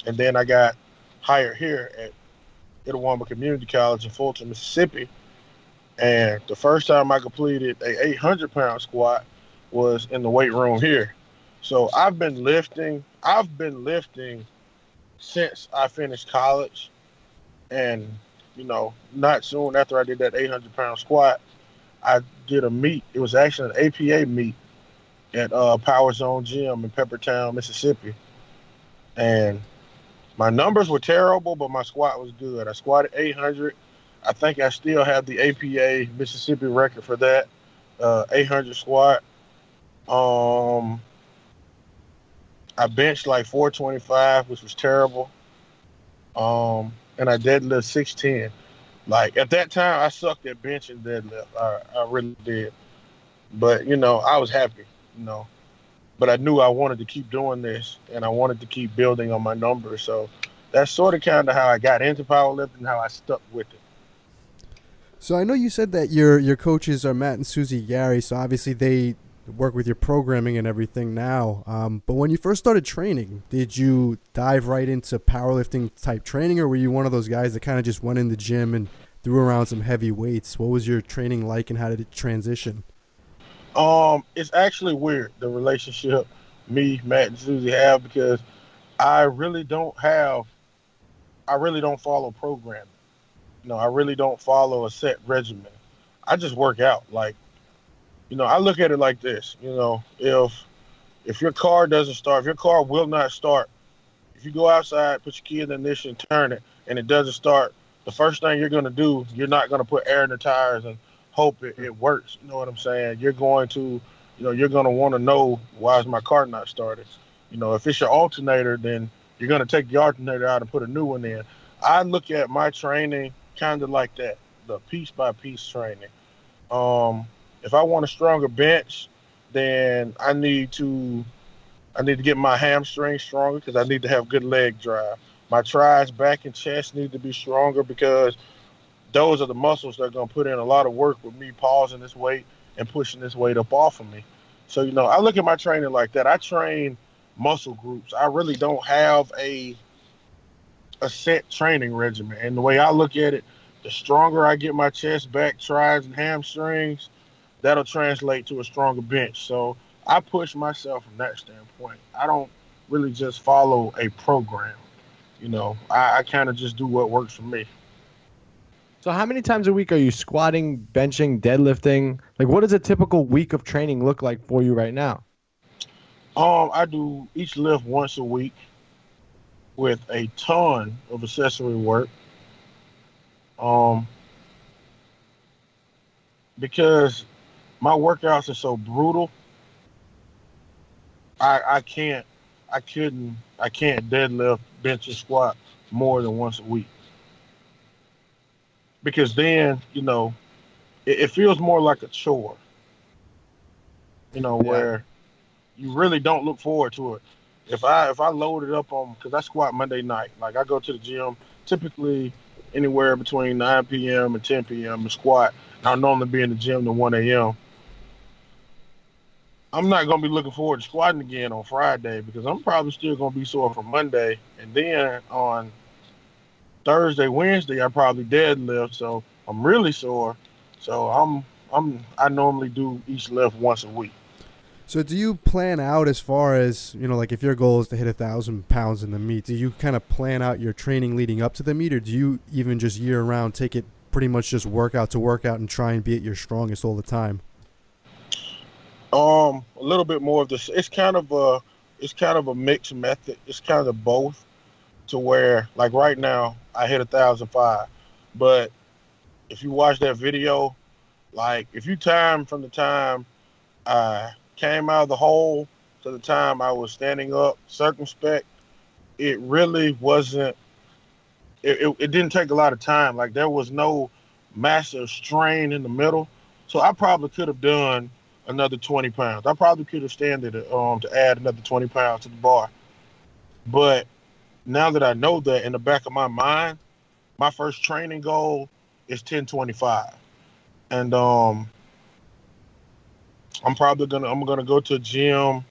then I got hired here at Itawamba Community College in Fulton, Mississippi. And the first time I completed a 800-pound squat was in the weight room here. So I've been lifting since I finished college. And, not soon after I did that 800-pound squat, I did a meet. It was actually an APA meet at Power Zone Gym in Peppertown, Mississippi. And my numbers were terrible, but my squat was good. I squatted 800. I think I still have the APA Mississippi record for that 800 squat. I benched like 425, which was terrible. And I deadlift 610. Like at that time, I sucked at bench and deadlift. I really did. But, I was happy, But I knew I wanted to keep doing this, and I wanted to keep building on my numbers. So that's sort of kind of how I got into powerlifting, how I stuck with it. So I know you said that your coaches are Matt and Susie Gary, so obviously they work with your programming and everything now. But when you first started training, did you dive right into powerlifting type training, or were you one of those guys that kind of just went in the gym and threw around some heavy weights? What was your training like, and how did it transition? It's actually weird, the relationship me, Matt, and Susie have, because I really don't follow programming. I really don't follow a set regimen. I just work out. Like, I look at it like this. If your car doesn't start, if your car will not start, if you go outside, put your key in the ignition, turn it, and it doesn't start, the first thing you're going to do, you're not going to put air in the tires and hope it works. You know what I'm saying? You're going to want to know, why is my car not started? If it's your alternator, then you're going to take the alternator out and put a new one in. I look at my training kind of like that, the piece by piece training. If I want a stronger bench, then I need to get my hamstrings stronger, because I need to have good leg drive. My tries, back, and chest need to be stronger, because those are the muscles that are going to put in a lot of work with me pausing this weight and pushing this weight up off of me. So, I look at my training like that. I train muscle groups. I really don't have a set training regimen. And the way I look at it, the stronger I get my chest, back, tries, and hamstrings, that'll translate to a stronger bench. So I push myself from that standpoint. I don't really just follow a program. I kind of just do what works for me. So how many times a week are you squatting, benching, deadlifting? Like, what does a typical week of training look like for you right now? I do each lift once a week with a ton of accessory work. Because my workouts are so brutal, I can't deadlift, bench, or squat more than once a week. Because then, it feels more like a chore, where you really don't look forward to it. If I load it up because I squat Monday night, like I go to the gym typically anywhere between 9 p.m. and 10 p.m. and squat. And I'll normally be in the gym to 1 a.m. I'm not going to be looking forward to squatting again on Friday, because I'm probably still going to be sore from Monday. And then on Thursday, Wednesday, I probably deadlift, so I'm really sore. So I normally do each lift once a week. So do you plan out, as far as, like if your goal is to hit 1,000 pounds in the meet, do you kind of plan out your training leading up to the meet, or do you even just year round take it pretty much just workout to workout and try and be at your strongest all the time? A little bit more of this. It's kind of a mixed method. It's kind of both, to where, like right now, I hit 1,005. But if you watch that video, like if you time from the time I came out of the hole to the time I was standing up circumspect, it really wasn't, it didn't take a lot of time. Like there was no massive strain in the middle. So I probably could have done another 20 pounds. I probably could have standed to add another 20 pounds to the bar. But now that I know that, in the back of my mind, my first training goal is 1025. And I'm gonna go to a gym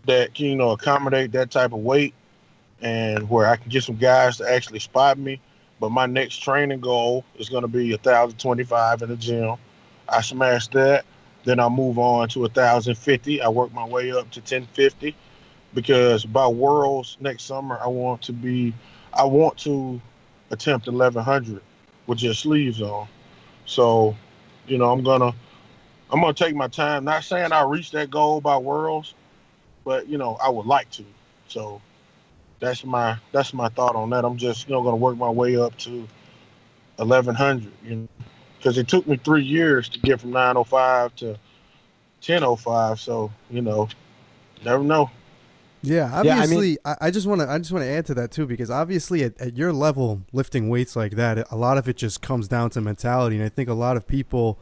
that can, accommodate that type of weight, and where I can get some guys to actually spot me. But my next training goal is gonna be 1,025 in the gym. I smash that, then I'll move on to 1,050. I work my way up to 1,050, because by Worlds next summer, I want to attempt 1,100 with just sleeves on. So, I'm gonna take my time. Not saying I'll reach that goal by Worlds, but I would like to. So that's my thought on that. I'm just gonna work my way up to 1,100. Because it took me 3 years to get from 905 to 1005. So never know. Yeah, obviously, I just want to add to that too, because obviously at your level, lifting weights like that, a lot of it just comes down to mentality. And I think a lot of people,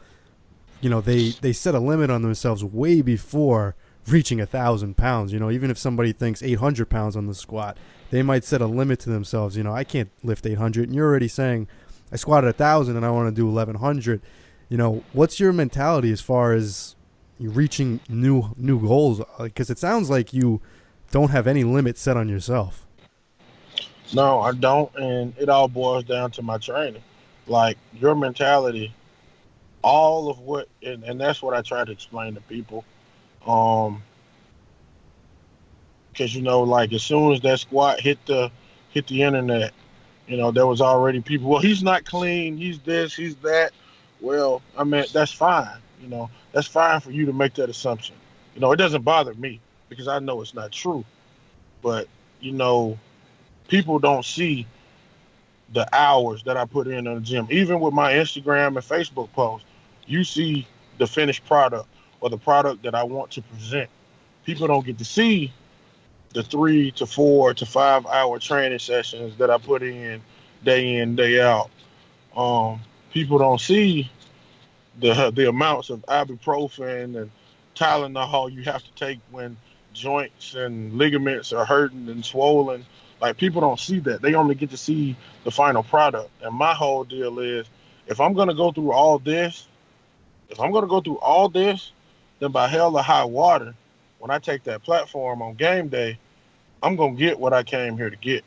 they set a limit on themselves way before reaching 1,000 pounds. Even if somebody thinks 800 pounds on the squat, they might set a limit to themselves. I can't lift 800, and you're already saying I squatted 1,000 and I want to do 1,100. You know, what's your mentality as far as you reaching new goals? Because it sounds like you don't have any limit set on yourself. No, I don't, and it all boils down to my training. Like, your mentality, all of what, and that's what I try to explain to people. Because, you know, like, as soon as that squat hit the internet, you know, there was already people, well, he's not clean, he's this, he's that. Well, I mean, that's fine. You know, that's fine for you to make that assumption. You know, it doesn't bother me because I know it's not true. But, you know, people don't see the hours that I put in the gym. Even with my Instagram and Facebook posts, you see the finished product or the product that I want to present. People don't get to see the 3 to 4 to 5 hour training sessions that I put in, day out. People don't see the amounts of ibuprofen and Tylenol you have to take when joints and ligaments are hurting and swollen. Like, people don't see that. They only get to see the final product. And my whole deal is, if I'm going to go through all this, then by hell or high water, when I take that platform on game day, I'm going to get what I came here to get.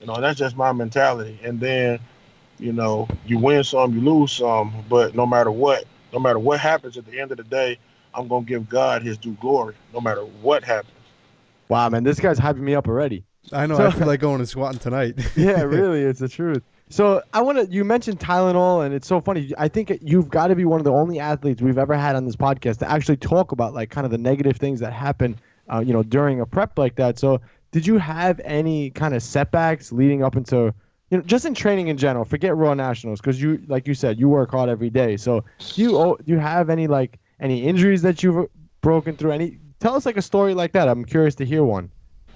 You know, that's just my mentality. And then, you know, you win some, you lose some, but no matter what happens at the end of the day, I'm going to give God his due glory, no matter what happens. Wow, man, this guy's hyping me up already. I know, I feel like going and squatting tonight. Yeah, really, it's the truth. So you mentioned Tylenol, and it's so funny. I think you've got to be one of the only athletes we've ever had on this podcast to actually talk about, like, kind of the negative things that happen, you know, during a prep like that. So did you have any kind of setbacks leading up into, you know, just in training in general? Forget Raw Nationals, because you, like you said, you work hard every day. So do you have any injuries that you've broken through? Tell us like a story like that. I'm curious to hear one.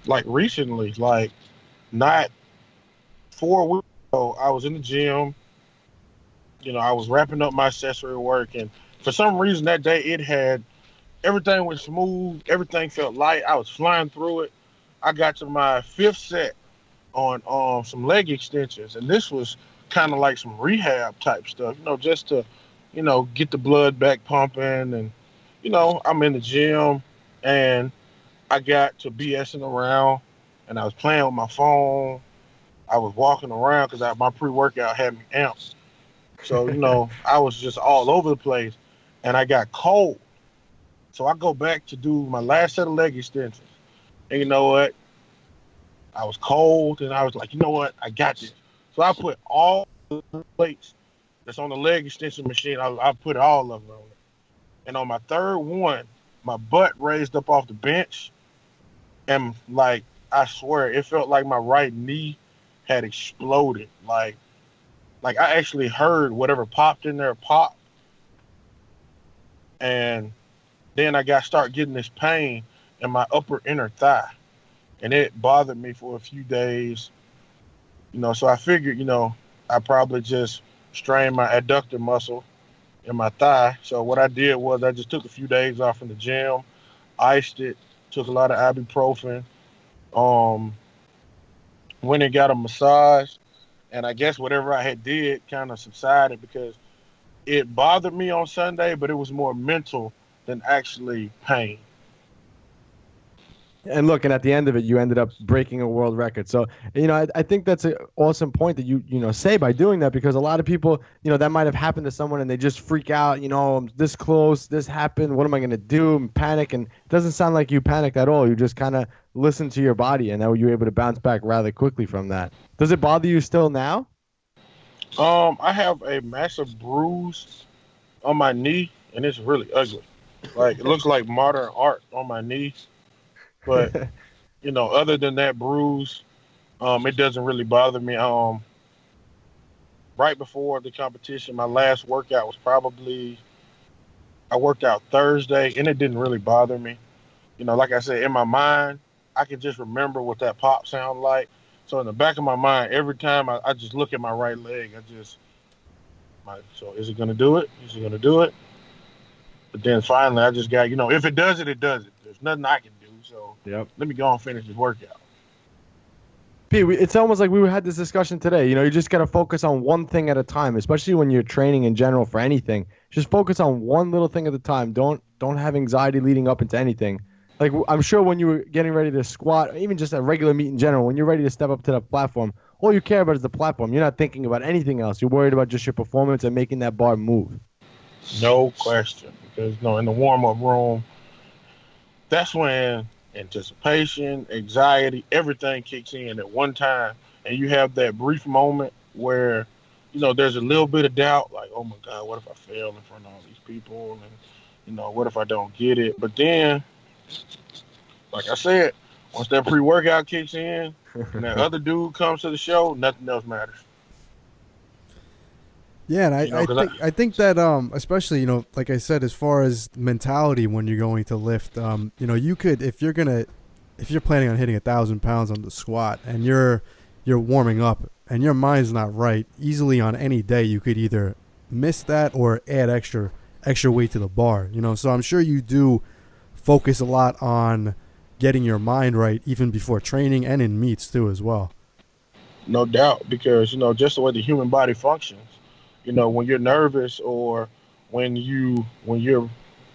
Like recently, like not 4 weeks ago, I was in the gym. You know, I was wrapping up my accessory work, and for some reason that day everything went smooth, everything felt light. I was flying through it. I got to my 5th set on some leg extensions, and this was kind of like some rehab type stuff, you know, just to, you know, get the blood back pumping. And, you know, I'm in the gym and I got to BSing around, and I was playing with my phone. I was walking around because my pre-workout had me amped. So, you know, I was just all over the place, and I got cold. So I go back to do my last set of leg extensions. And you know what? I was cold, and I was like, you know what? I got this. So I put all the plates that's on the leg extension machine, I put all of them on it. And on my 3rd one, my butt raised up off the bench, and, like, I swear, it felt like my right knee had exploded. Like I actually heard whatever popped in there pop. And then I start getting this pain in my upper inner thigh. And it bothered me for a few days. You know, so I figured, you know, I probably just strained my adductor muscle in my thigh. So what I did was I just took a few days off from the gym, iced it, took a lot of ibuprofen, went and got a massage, and I guess whatever I had did kind of subsided, because it bothered me on Sunday, but it was more mental than actually pain. And look, and at the end of it, you ended up breaking a world record. So, you know, I think that's an awesome point that you say by doing that, because a lot of people, you know, that might have happened to someone and they just freak out, you know, I'm this close, this happened, what am I going to do, and panic. And it doesn't sound like you panicked at all. You just kind of listened to your body, and now you were able to bounce back rather quickly from that. Does it bother you still now? I have a massive bruise on my knee, and it's really ugly. Like, it looks like modern art on my knee. But, you know, other than that bruise, it doesn't really bother me. Right before the competition, my last workout was I worked out Thursday, and it didn't really bother me. You know, like I said, in my mind, I can just remember what that pop sounded like. So in the back of my mind, every time I just look at my right leg, so is it going to do it? Is it going to do it? But then finally, I just got, you know, if it does it, it does it. There's nothing I can do. So let me go and finish this workout. Pete, it's almost like we had this discussion today. You just got to focus on one thing at a time, especially when you're training in general for anything. Just focus on one little thing at a time. Don't have anxiety leading up into anything. Like, I'm sure when you were getting ready to squat, or even just a regular meet in general, when you're ready to step up to the platform, all you care about is the platform. You're not thinking about anything else. You're worried about just your performance and making that bar move. No question. Because, in the warm-up room, that's when anticipation, anxiety, everything kicks in at one time, and you have that brief moment where there's a little bit of doubt, like, oh my God, what if I fail in front of all these people, and what if I don't get it? But then, like I said, once that pre-workout kicks in and that other dude comes to the show, nothing else matters. Yeah, and I think that especially like I said, as far as mentality when you're going to lift, you could, if you're planning on hitting 1,000 pounds on the squat and you're warming up and your mind's not right, easily on any day you could either miss that or add extra weight to the bar. So I'm sure you do focus a lot on getting your mind right even before training and in meets too as well. No doubt, because just the way the human body functions. When you're nervous or when you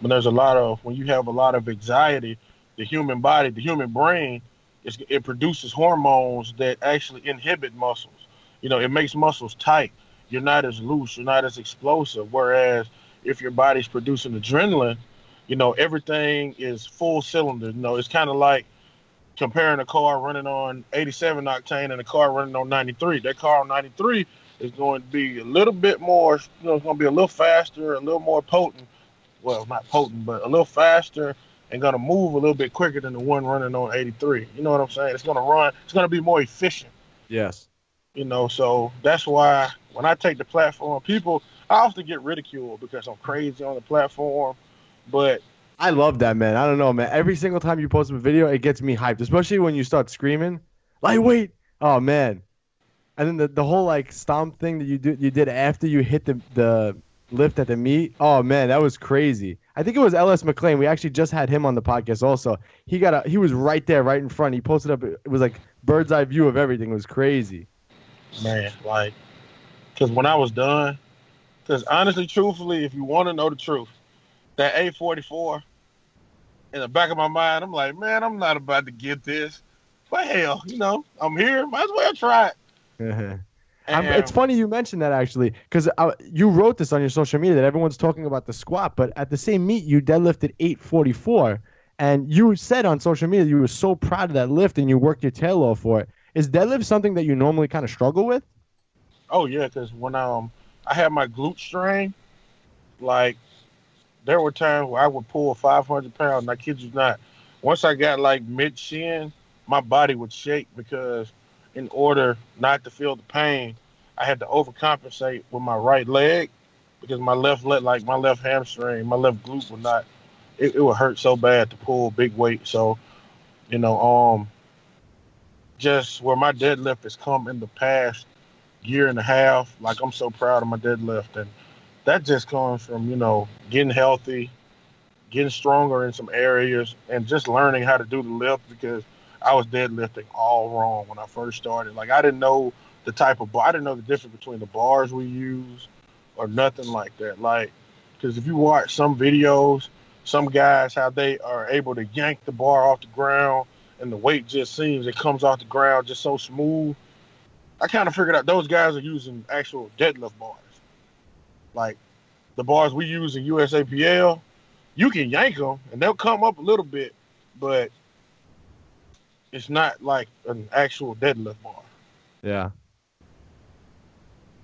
have a lot of anxiety, the human body, the human brain, it produces hormones that actually inhibit muscles. It makes muscles tight. You're not as loose. You're not as explosive. Whereas if your body's producing adrenaline, everything is full cylinder. It's kind of like comparing a car running on 87 octane and a car running on 93. That car on 93 is going to be a little bit more, it's going to be a little faster, a little more potent. Well, not potent, but a little faster and going to move a little bit quicker than the one running on 83. You know what I'm saying? It's going to be more efficient. Yes. So that's why when I take the platform, I often get ridiculed because I'm crazy on the platform, but I love that, man. I don't know, man. Every single time you post a video, it gets me hyped, especially when you start screaming, lightweight. Oh, man. And then the whole stomp thing that you did after you hit the lift at the meet. Oh man, that was crazy. I think it was LS McLean. We actually just had him on the podcast also. He was right there, right in front. He posted up. It was like bird's eye view of everything. It was crazy. Man, because when I was done, because honestly, truthfully, if you want to know the truth, that 844 in the back of my mind, I'm like, man, I'm not about to get this. But hell, I'm here. Might as well try it. It's funny you mentioned that actually, because you wrote this on your social media that everyone's talking about the squat, but at the same meet you deadlifted 844, and you said on social media you were so proud of that lift and you worked your tail off for it. Is deadlift something that you normally kind of struggle with? Oh yeah, because when I had my glute strain, there were times where I would pull 500 pounds, and I kid you not, once I got mid shin, my body would shake because in order not to feel the pain, I had to overcompensate with my right leg because my left hamstring, my left glute would not, it would hurt so bad to pull big weight. So, just where my deadlift has come in the past year and a half, I'm so proud of my deadlift. And that just comes from, getting healthy, getting stronger in some areas, and just learning how to do the lift because I was deadlifting all wrong when I first started. I didn't know the type of bar. I didn't know the difference between the bars we use or nothing like that. Because if you watch some videos, some guys, how they are able to yank the bar off the ground and the weight just seems, it comes off the ground just so smooth. I kind of figured out those guys are using actual deadlift bars. The bars we use in USAPL, you can yank them and they'll come up a little bit, but it's not like an actual deadlift bar. Yeah.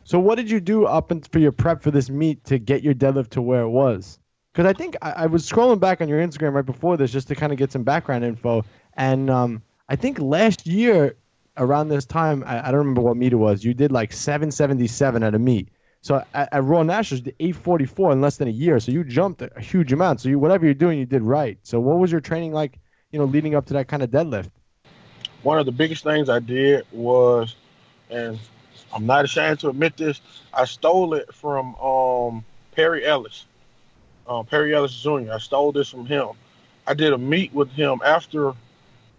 So what did you do for your prep for this meet to get your deadlift to where it was? Because I think I was scrolling back on your Instagram right before this just to kind of get some background info. And I think last year around this time, I don't remember what meet it was, you did 777 at a meet. So at Raw Nationals, you did 844 in less than a year. So you jumped a huge amount. So whatever you're doing, you did right. So what was your training like, leading up to that kind of deadlift? One of the biggest things I did was, and I'm not ashamed to admit this, I stole it from Perry Ellis Jr. I stole this from him. I did a meet with him after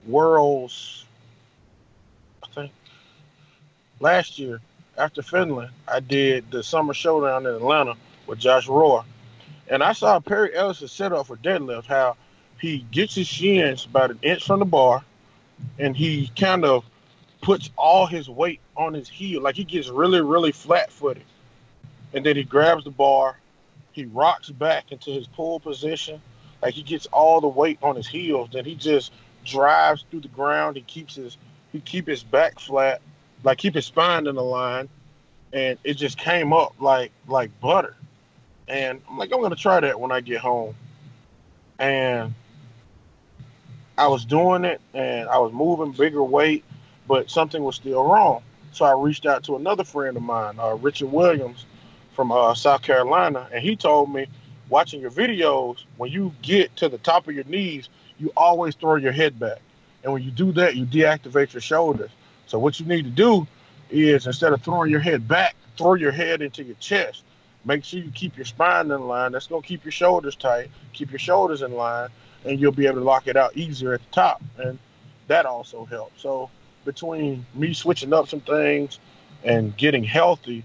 Worlds, I think last year after Finland, I did the summer showdown in Atlanta with Josh Rohr. And I saw Perry Ellis' setup for deadlift, how he gets his shins about an inch from the bar and he kind of puts all his weight on his heel. Like he gets really, really flat footed. And then he grabs the bar, he rocks back into his pull position. Like he gets all the weight on his heels. Then he just drives through the ground. He keep his back flat, like keep his spine in the line. And it just came up like butter. And I'm like, I'm gonna try that when I get home. And I was doing it and I was moving bigger weight, but something was still wrong. So I reached out to another friend of mine, Richard Williams from South Carolina, and he told me, watching your videos, when you get to the top of your knees, you always throw your head back. And when you do that, you deactivate your shoulders. So what you need to do is, instead of throwing your head back, throw your head into your chest. Make sure you keep your spine in line. That's going to keep your shoulders tight, keep your shoulders in line, and you'll be able to lock it out easier at the top. And that also helps. So between me switching up some things and getting healthy,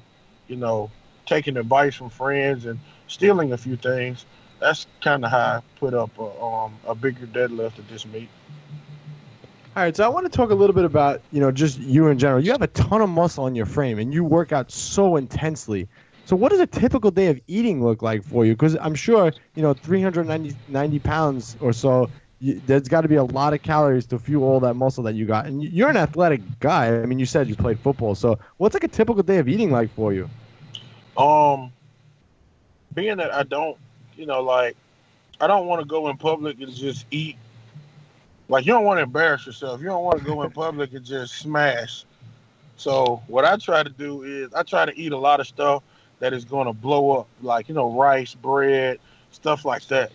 taking advice from friends and stealing a few things, that's kind of how I put up a bigger deadlift at this meet. All right, so I want to talk a little bit about, just you in general. You have a ton of muscle on your frame, and you work out so intensely. So what does a typical day of eating look like for you? Because I'm sure, 390 pounds or so, there's got to be a lot of calories to fuel all that muscle that you got. And you're an athletic guy. I mean, you said you played football. So what's like a typical day of eating like for you? Being that I don't, I don't want to go in public and just eat. Like, you don't want to embarrass yourself. You don't want to go in public and just smash. So what I try to do is I try to eat a lot of stuff that is going to blow up, like, rice, bread, stuff like that.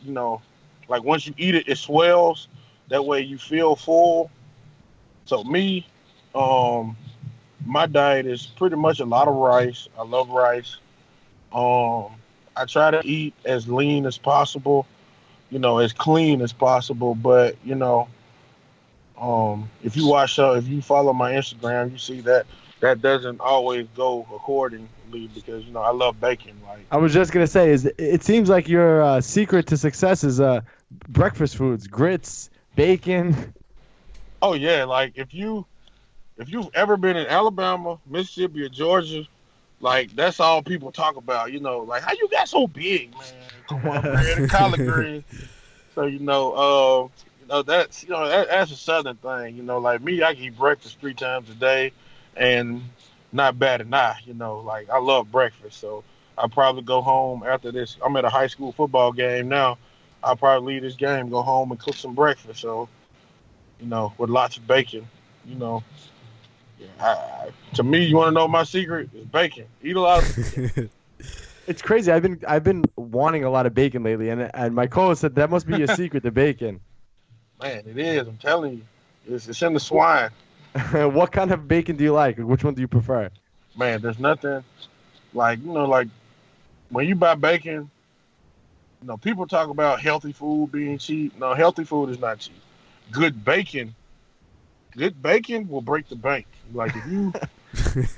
Like once you eat it, it swells. That way you feel full. So me, my diet is pretty much a lot of rice. I love rice. I try to eat as lean as possible, as clean as possible. But, if you follow my Instagram, you see that doesn't always go accordingly because, I love bacon. Like, I was just going to say, it seems like your secret to success is breakfast foods, grits, bacon. Oh, yeah. Like, if you've ever been in Alabama, Mississippi, or Georgia, like, that's all people talk about, like, how you got so big, man? Cornbread and collard greens. So, that's a Southern thing. Like me, I can eat breakfast 3 times a day and not bad an eye. Like, I love breakfast. So I'll probably go home after this. I'm at a high school football game now. I'll probably leave this game, go home and cook some breakfast. So, with lots of bacon, to me, you want to know my secret? It's bacon. Eat a lot of bacon. It's crazy. I've been wanting a lot of bacon lately, and my co-host said that must be your secret, the bacon. Man, it is. I'm telling you, it's in the swine. What kind of bacon do you like? Which one do you prefer? Man, there's nothing like like when you buy bacon. People talk about healthy food being cheap. No, healthy food is not cheap. Good bacon will break the bank. Like, if you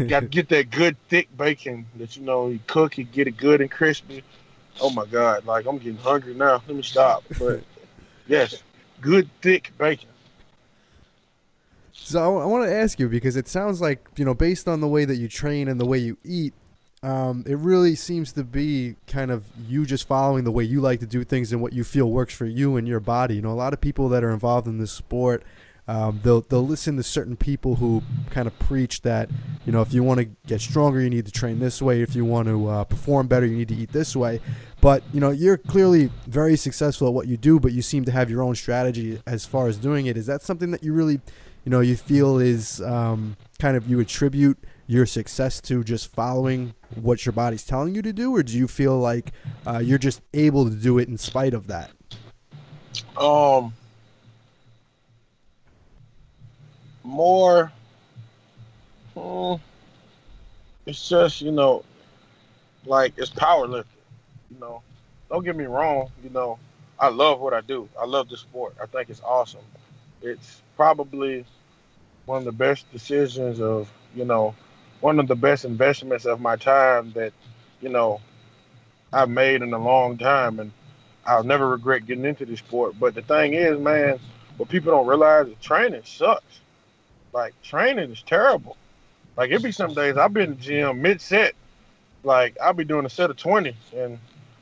got to get that good thick bacon that you cook, you get it good and crispy. Oh my God! Like, I'm getting hungry now. Let me stop. But yes, good thick bacon. So I want to ask you, because it sounds like, based on the way that you train and the way you eat, it really seems to be kind of you just following the way you like to do things and what you feel works for you and your body. A lot of people that are involved in this sport, they'll listen to certain people who kind of preach that, if you want to get stronger, you need to train this way. If you want to perform better, you need to eat this way. But, you're clearly very successful at what you do, but you seem to have your own strategy as far as doing it. Is that something that you really, you feel is kind of you attribute your success to just following what your body's telling you to do? Or do you feel like you're just able to do it in spite of that? More, it's just, like, it's powerlifting. Don't get me wrong, I love what I do. I love the sport. I think it's awesome. It's probably one of the best decisions of, one of the best investments of my time that, you know, I've made in a long time, and I'll never regret getting into this sport. But the thing is, man, what people don't realize is training sucks. Like, training is terrible. Like, it be some days I'll be in the gym mid-set, like, I'll be doing a set of 20, and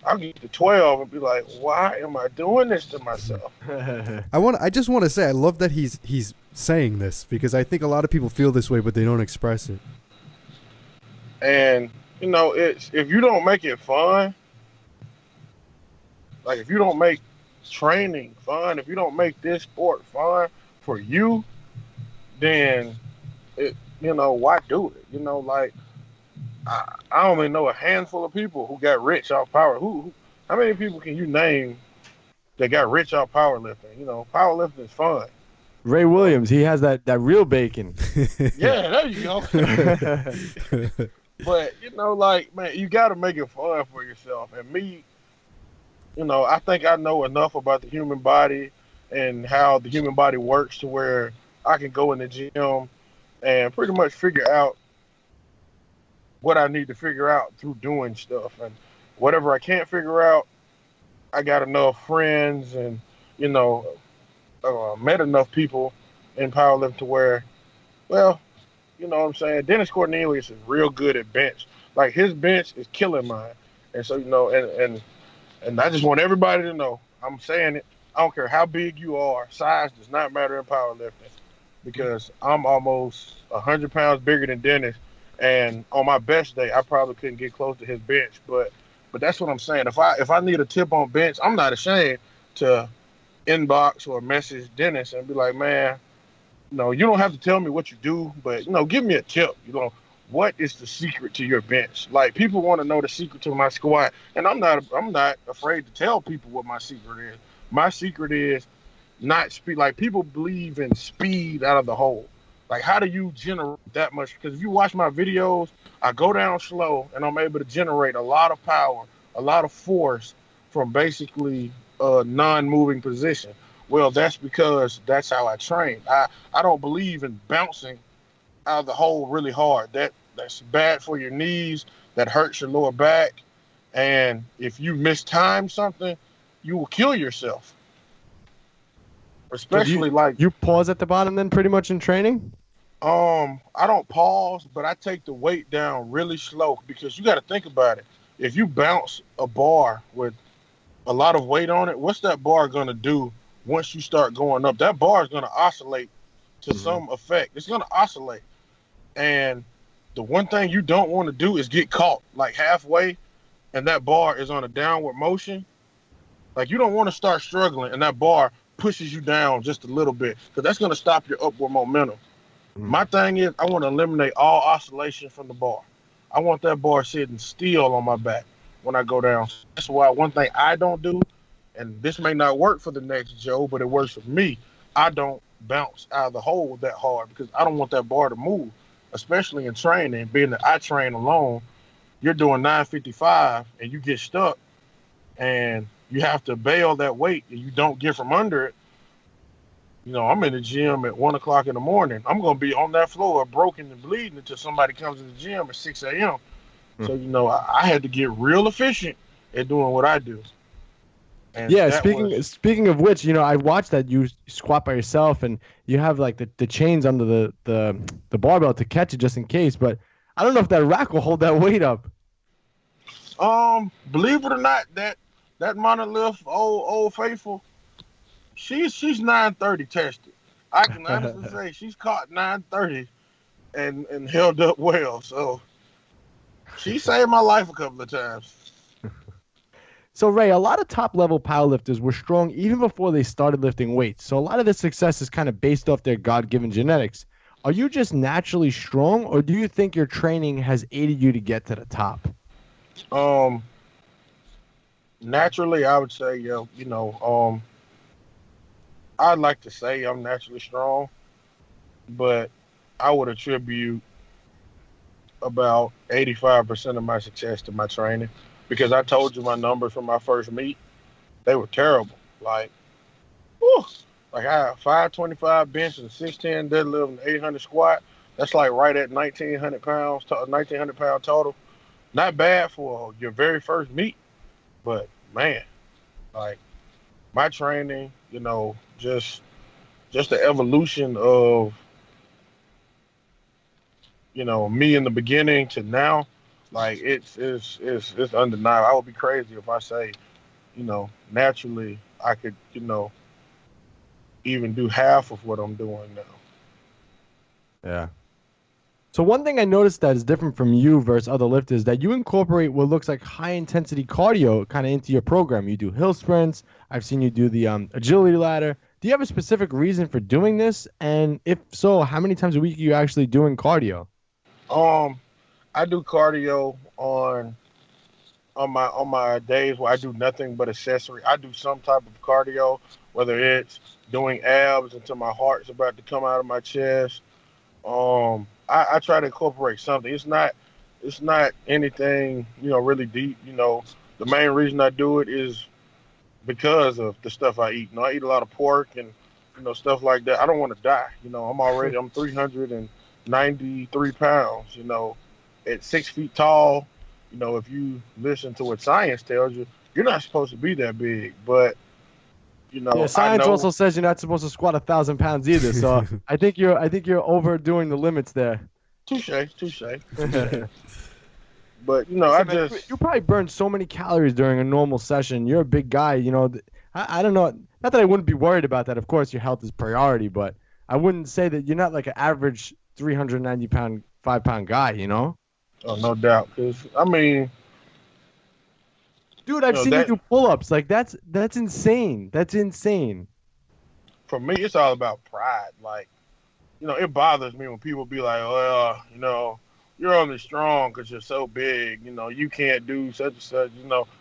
I'll get to 12 and be like, why am I doing this to myself? I just want to say, I love that he's saying this, because I think a lot of people feel this way, but they don't express it. And, you know, it's if you don't make it fun, like if you don't make training fun, if you don't make this sport fun for you, then, why do it? You know, like, I only know a handful of people who got rich off power. How many people can you name that got rich off powerlifting? You know, powerlifting is fun. Ray Williams, he has that real bacon. Yeah, there you go. But, like, man, you got to make it fun for yourself. And me, I think I know enough about the human body and how the human body works to where I can go in the gym and pretty much figure out what I need to figure out through doing stuff. And whatever I can't figure out, I got enough friends and, met enough people in powerlifting to where, well, you know what I'm saying? Dennis Cornelius is real good at bench. Like, his bench is killing mine. And so, and I just want everybody to know, I'm saying it, I don't care how big you are, size does not matter in powerlifting, because I'm almost 100 pounds bigger than Dennis. And on my best day, I probably couldn't get close to his bench. But that's what I'm saying. If I need a tip on bench, I'm not ashamed to inbox or message Dennis and be like, man, you don't have to tell me what you do, but, give me a tip. What is the secret to your bench? Like, people want to know the secret to my squat, and I'm not afraid to tell people what my secret is. My secret is not speed. Like, people believe in speed out of the hole. Like, how do you generate that much? Because if you watch my videos, I go down slow, and I'm able to generate a lot of power, a lot of force from basically a non-moving position. Well, that's because that's how I train. I don't believe in bouncing out of the hole really hard. That's bad for your knees. That hurts your lower back. And if you mistime something, you will kill yourself. Especially you pause at the bottom then pretty much in training? I don't pause, but I take the weight down really slow, because you got to think about it. If you bounce a bar with a lot of weight on it, what's that bar going to do once you start going up? That bar is going to oscillate to some effect. It's going to oscillate. And the one thing you don't want to do is get caught like halfway and that bar is on a downward motion. Like, you don't want to start struggling and that bar pushes you down just a little bit, because that's going to stop your upward momentum. My thing is, I want to eliminate all oscillation from the bar. I want that bar sitting still on my back when I go down. That's why one thing I don't do, and this may not work for the next Joe, but it works for me, I don't bounce out of the hole that hard, because I don't want that bar to move, especially in training. Being that I train alone, you're doing 955 and you get stuck and you have to bail that weight and you don't get from under it. I'm in the gym at 1 o'clock in the morning. I'm going to be on that floor broken and bleeding until somebody comes to the gym at 6 a.m. So, I had to get real efficient at doing what I do. And yeah, speaking of which, I watched that you squat by yourself and you have like the chains under the barbell to catch it just in case. But I don't know if that rack will hold that weight up. Believe it or not, that monolith, old faithful, she's 930 tested. I can honestly say she's caught 930 and held up well. So she saved my life a couple of times. So, Ray, a lot of top-level powerlifters were strong even before they started lifting weights. So a lot of their success is kind of based off their God-given genetics. Are you just naturally strong, or do you think your training has aided you to get to the top? Naturally, I would say, I'd like to say I'm naturally strong, but I would attribute about 85% of my success to my training, because I told you my numbers from my first meet, they were terrible. Like, I had 525 bench and 610 deadlift and 800 squat. That's like right at 1,900 pounds, 1,900 pound total. Not bad for your very first meet, but man, like my training, just the evolution of, me in the beginning to now, like it's undeniable. I would be crazy if I say, naturally I could, even do half of what I'm doing now. Yeah. So one thing I noticed that is different from you versus other lifters, that you incorporate what looks like high intensity cardio kind of into your program. You do hill sprints. I've seen you do the agility ladder. Do you have a specific reason for doing this? And if so, how many times a week are you actually doing cardio? I do cardio on my days where I do nothing but accessory. I do some type of cardio, whether it's doing abs until my heart's about to come out of my chest. I try to incorporate something. It's not anything, really deep. The main reason I do it is because of the stuff I eat. I eat a lot of pork and, stuff like that. I don't want to die. I'm 393 pounds, at 6 feet tall. If you listen to what science tells you, you're not supposed to be that big. But, science also says you're not supposed to squat 1,000 pounds either. So I think you're overdoing the limits there. Touche. But, you probably burn so many calories during a normal session. You're a big guy, I don't know. Not that I wouldn't be worried about that. Of course, your health is priority, but I wouldn't say that you're not like an average 390-pound, 5-pound guy, Oh, no doubt. Because, dude, I've seen you do pull-ups. Like, that's insane. That's insane. For me, it's all about pride. Like, it bothers me when people be like, well, you're only strong because you're so big. You can't do such and such.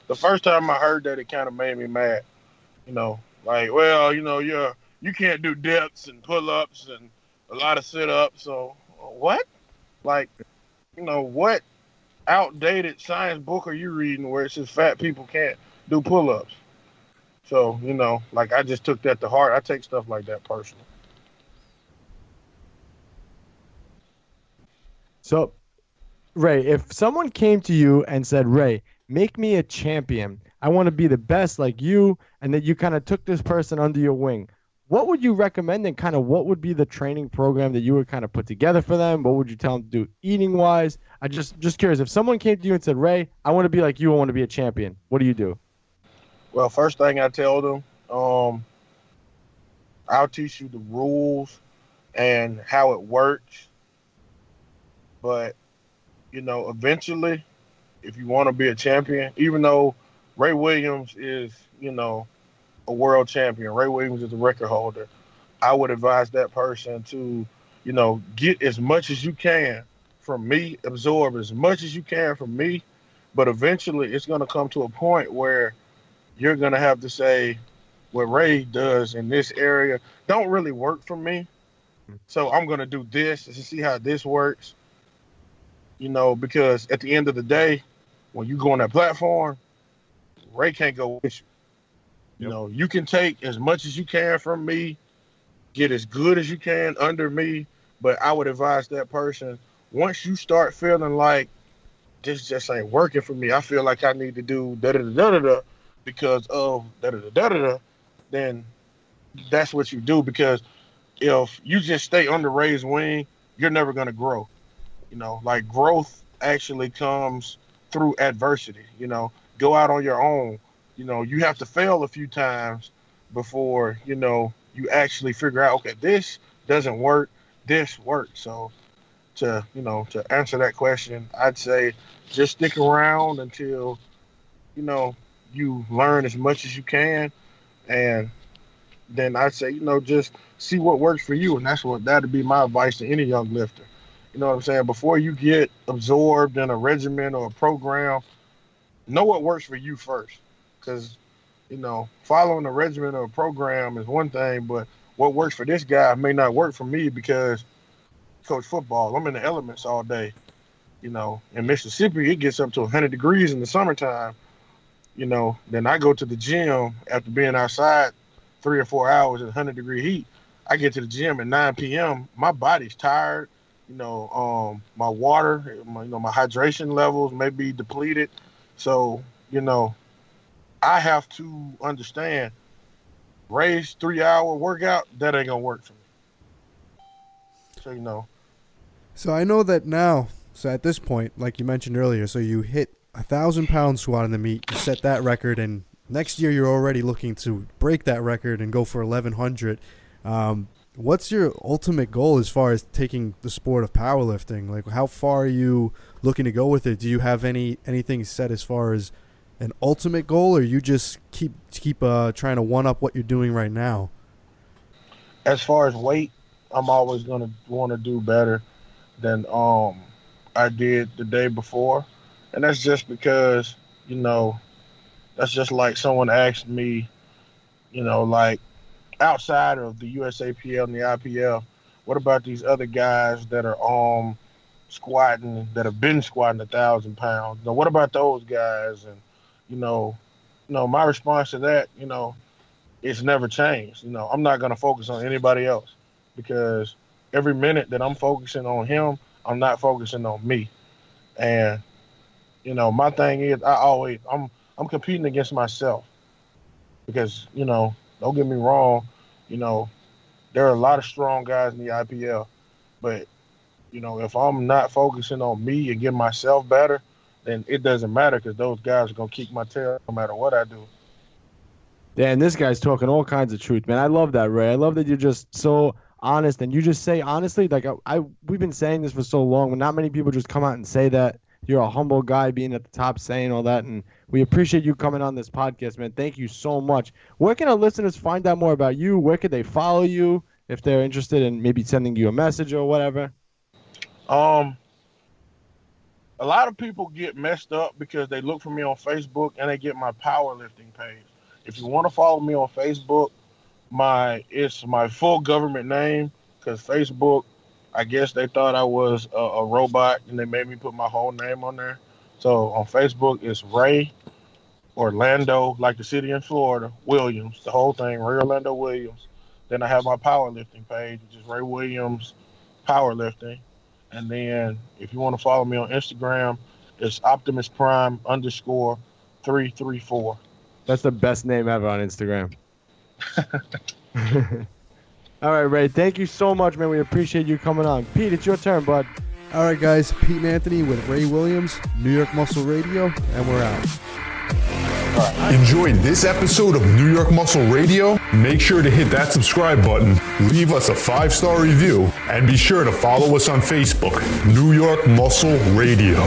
The first time I heard that, it kind of made me mad. Like, well, you can't do dips and pull-ups and a lot of sit-ups. So, what? Like, what outdated science book are you reading where it says fat people can't do pull-ups? So, I just took that to heart. I take stuff like that personally. So, Ray, if someone came to you and said, Ray, make me a champion, I want to be the best like you, and that you kind of took this person under your wing, what would you recommend, and kind of what would be the training program that you would kind of put together for them? What would you tell them to do eating-wise? I just curious, if someone came to you and said, Ray, I want to be like you, I want to be a champion, what do you do? Well, first thing I tell them, I'll teach you the rules and how it works. But, eventually, if you want to be a champion, even though Ray Williams is, a world champion, Ray Williams is a record holder, I would advise that person to, get as much as you can from me, absorb as much as you can from me. But eventually, it's going to come to a point where you're going to have to say, what Ray does in this area don't really work for me. So I'm going to do this to see how this works. Because at the end of the day, when you go on that platform, Ray can't go with you. You can take as much as you can from me, get as good as you can under me, but I would advise that person, once you start feeling like this just ain't working for me, I feel like I need to do da-da-da-da-da-da because of da-da-da-da-da-da, then that's what you do. Because if you just stay under Ray's wing, you're never going to grow. Like growth actually comes through adversity. Go out on your own. You have to fail a few times before, you actually figure out, okay, this doesn't work, this works. So to answer that question, I'd say just stick around until, you learn as much as you can. And then I'd say, just see what works for you. And that'd be my advice to any young lifter. You know what I'm saying? Before you get absorbed in a regimen or a program, know what works for you first. Because, following a regimen or a program is one thing, but what works for this guy may not work for me because coach football, I'm in the elements all day. In Mississippi, it gets up to 100 degrees in the summertime. Then I go to the gym after being outside 3 or 4 hours at 100-degree heat. I get to the gym at 9 p.m. My body's tired. my water, my hydration levels may be depleted. So, I have to understand, Ray's 3-hour workout, that ain't gonna work for me. So, So I know that now. So at this point, like you mentioned earlier, so you hit 1,000-pound squat in the meet, you set that record, and next year you're already looking to break that record and go for 1,100. What's your ultimate goal as far as taking the sport of powerlifting? Like, how far are you looking to go with it? Do you have anything set as far as an ultimate goal, or you just keep trying to one up what you're doing right now? As far as weight, I'm always gonna want to do better than I did the day before, and that's just because that's just like someone asked me, like, outside of the USAPL and the IPL, what about these other guys that are squatting, that have been squatting 1,000 pounds? Now, what about those guys? And my response to that, it's never changed. I'm not gonna focus on anybody else, because every minute that I'm focusing on him, I'm not focusing on me. And my thing is, I'm competing against myself, because don't get me wrong, there are a lot of strong guys in the IPL, but if I'm not focusing on me and getting myself better, then it doesn't matter, because those guys are gonna kick my tail no matter what I do. Yeah, and this guy's talking all kinds of truth, man. I love that, Ray. I love that you're just so honest, and you just say honestly, like we've been saying this for so long, but not many people just come out and say that. You're a humble guy, being at the top, saying all that, and we appreciate you coming on this podcast, man. Thank you so much. Where can our listeners find out more about you? Where could they follow you if they're interested in maybe sending you a message or whatever? A lot of people get messed up because they look for me on Facebook and they get my powerlifting page. If you want to follow me on Facebook, it's my full government name, because Facebook, I guess they thought I was a robot, and they made me put my whole name on there. So on Facebook, it's Ray Orlando, like the city in Florida, Williams, the whole thing, Ray Orlando Williams. Then I have my powerlifting page, which is Ray Williams Powerlifting. And then if you want to follow me on Instagram, it's Optimus Prime _334. That's the best name ever on Instagram. All right, Ray, thank you so much, man. We appreciate you coming on. Pete, it's your turn, bud. All right, guys. Pete and Anthony with Ray Williams, New York Muscle Radio, and we're out. Enjoyed this episode of New York Muscle Radio? Make sure to hit that subscribe button, leave us a 5-star review, and be sure to follow us on Facebook, New York Muscle Radio.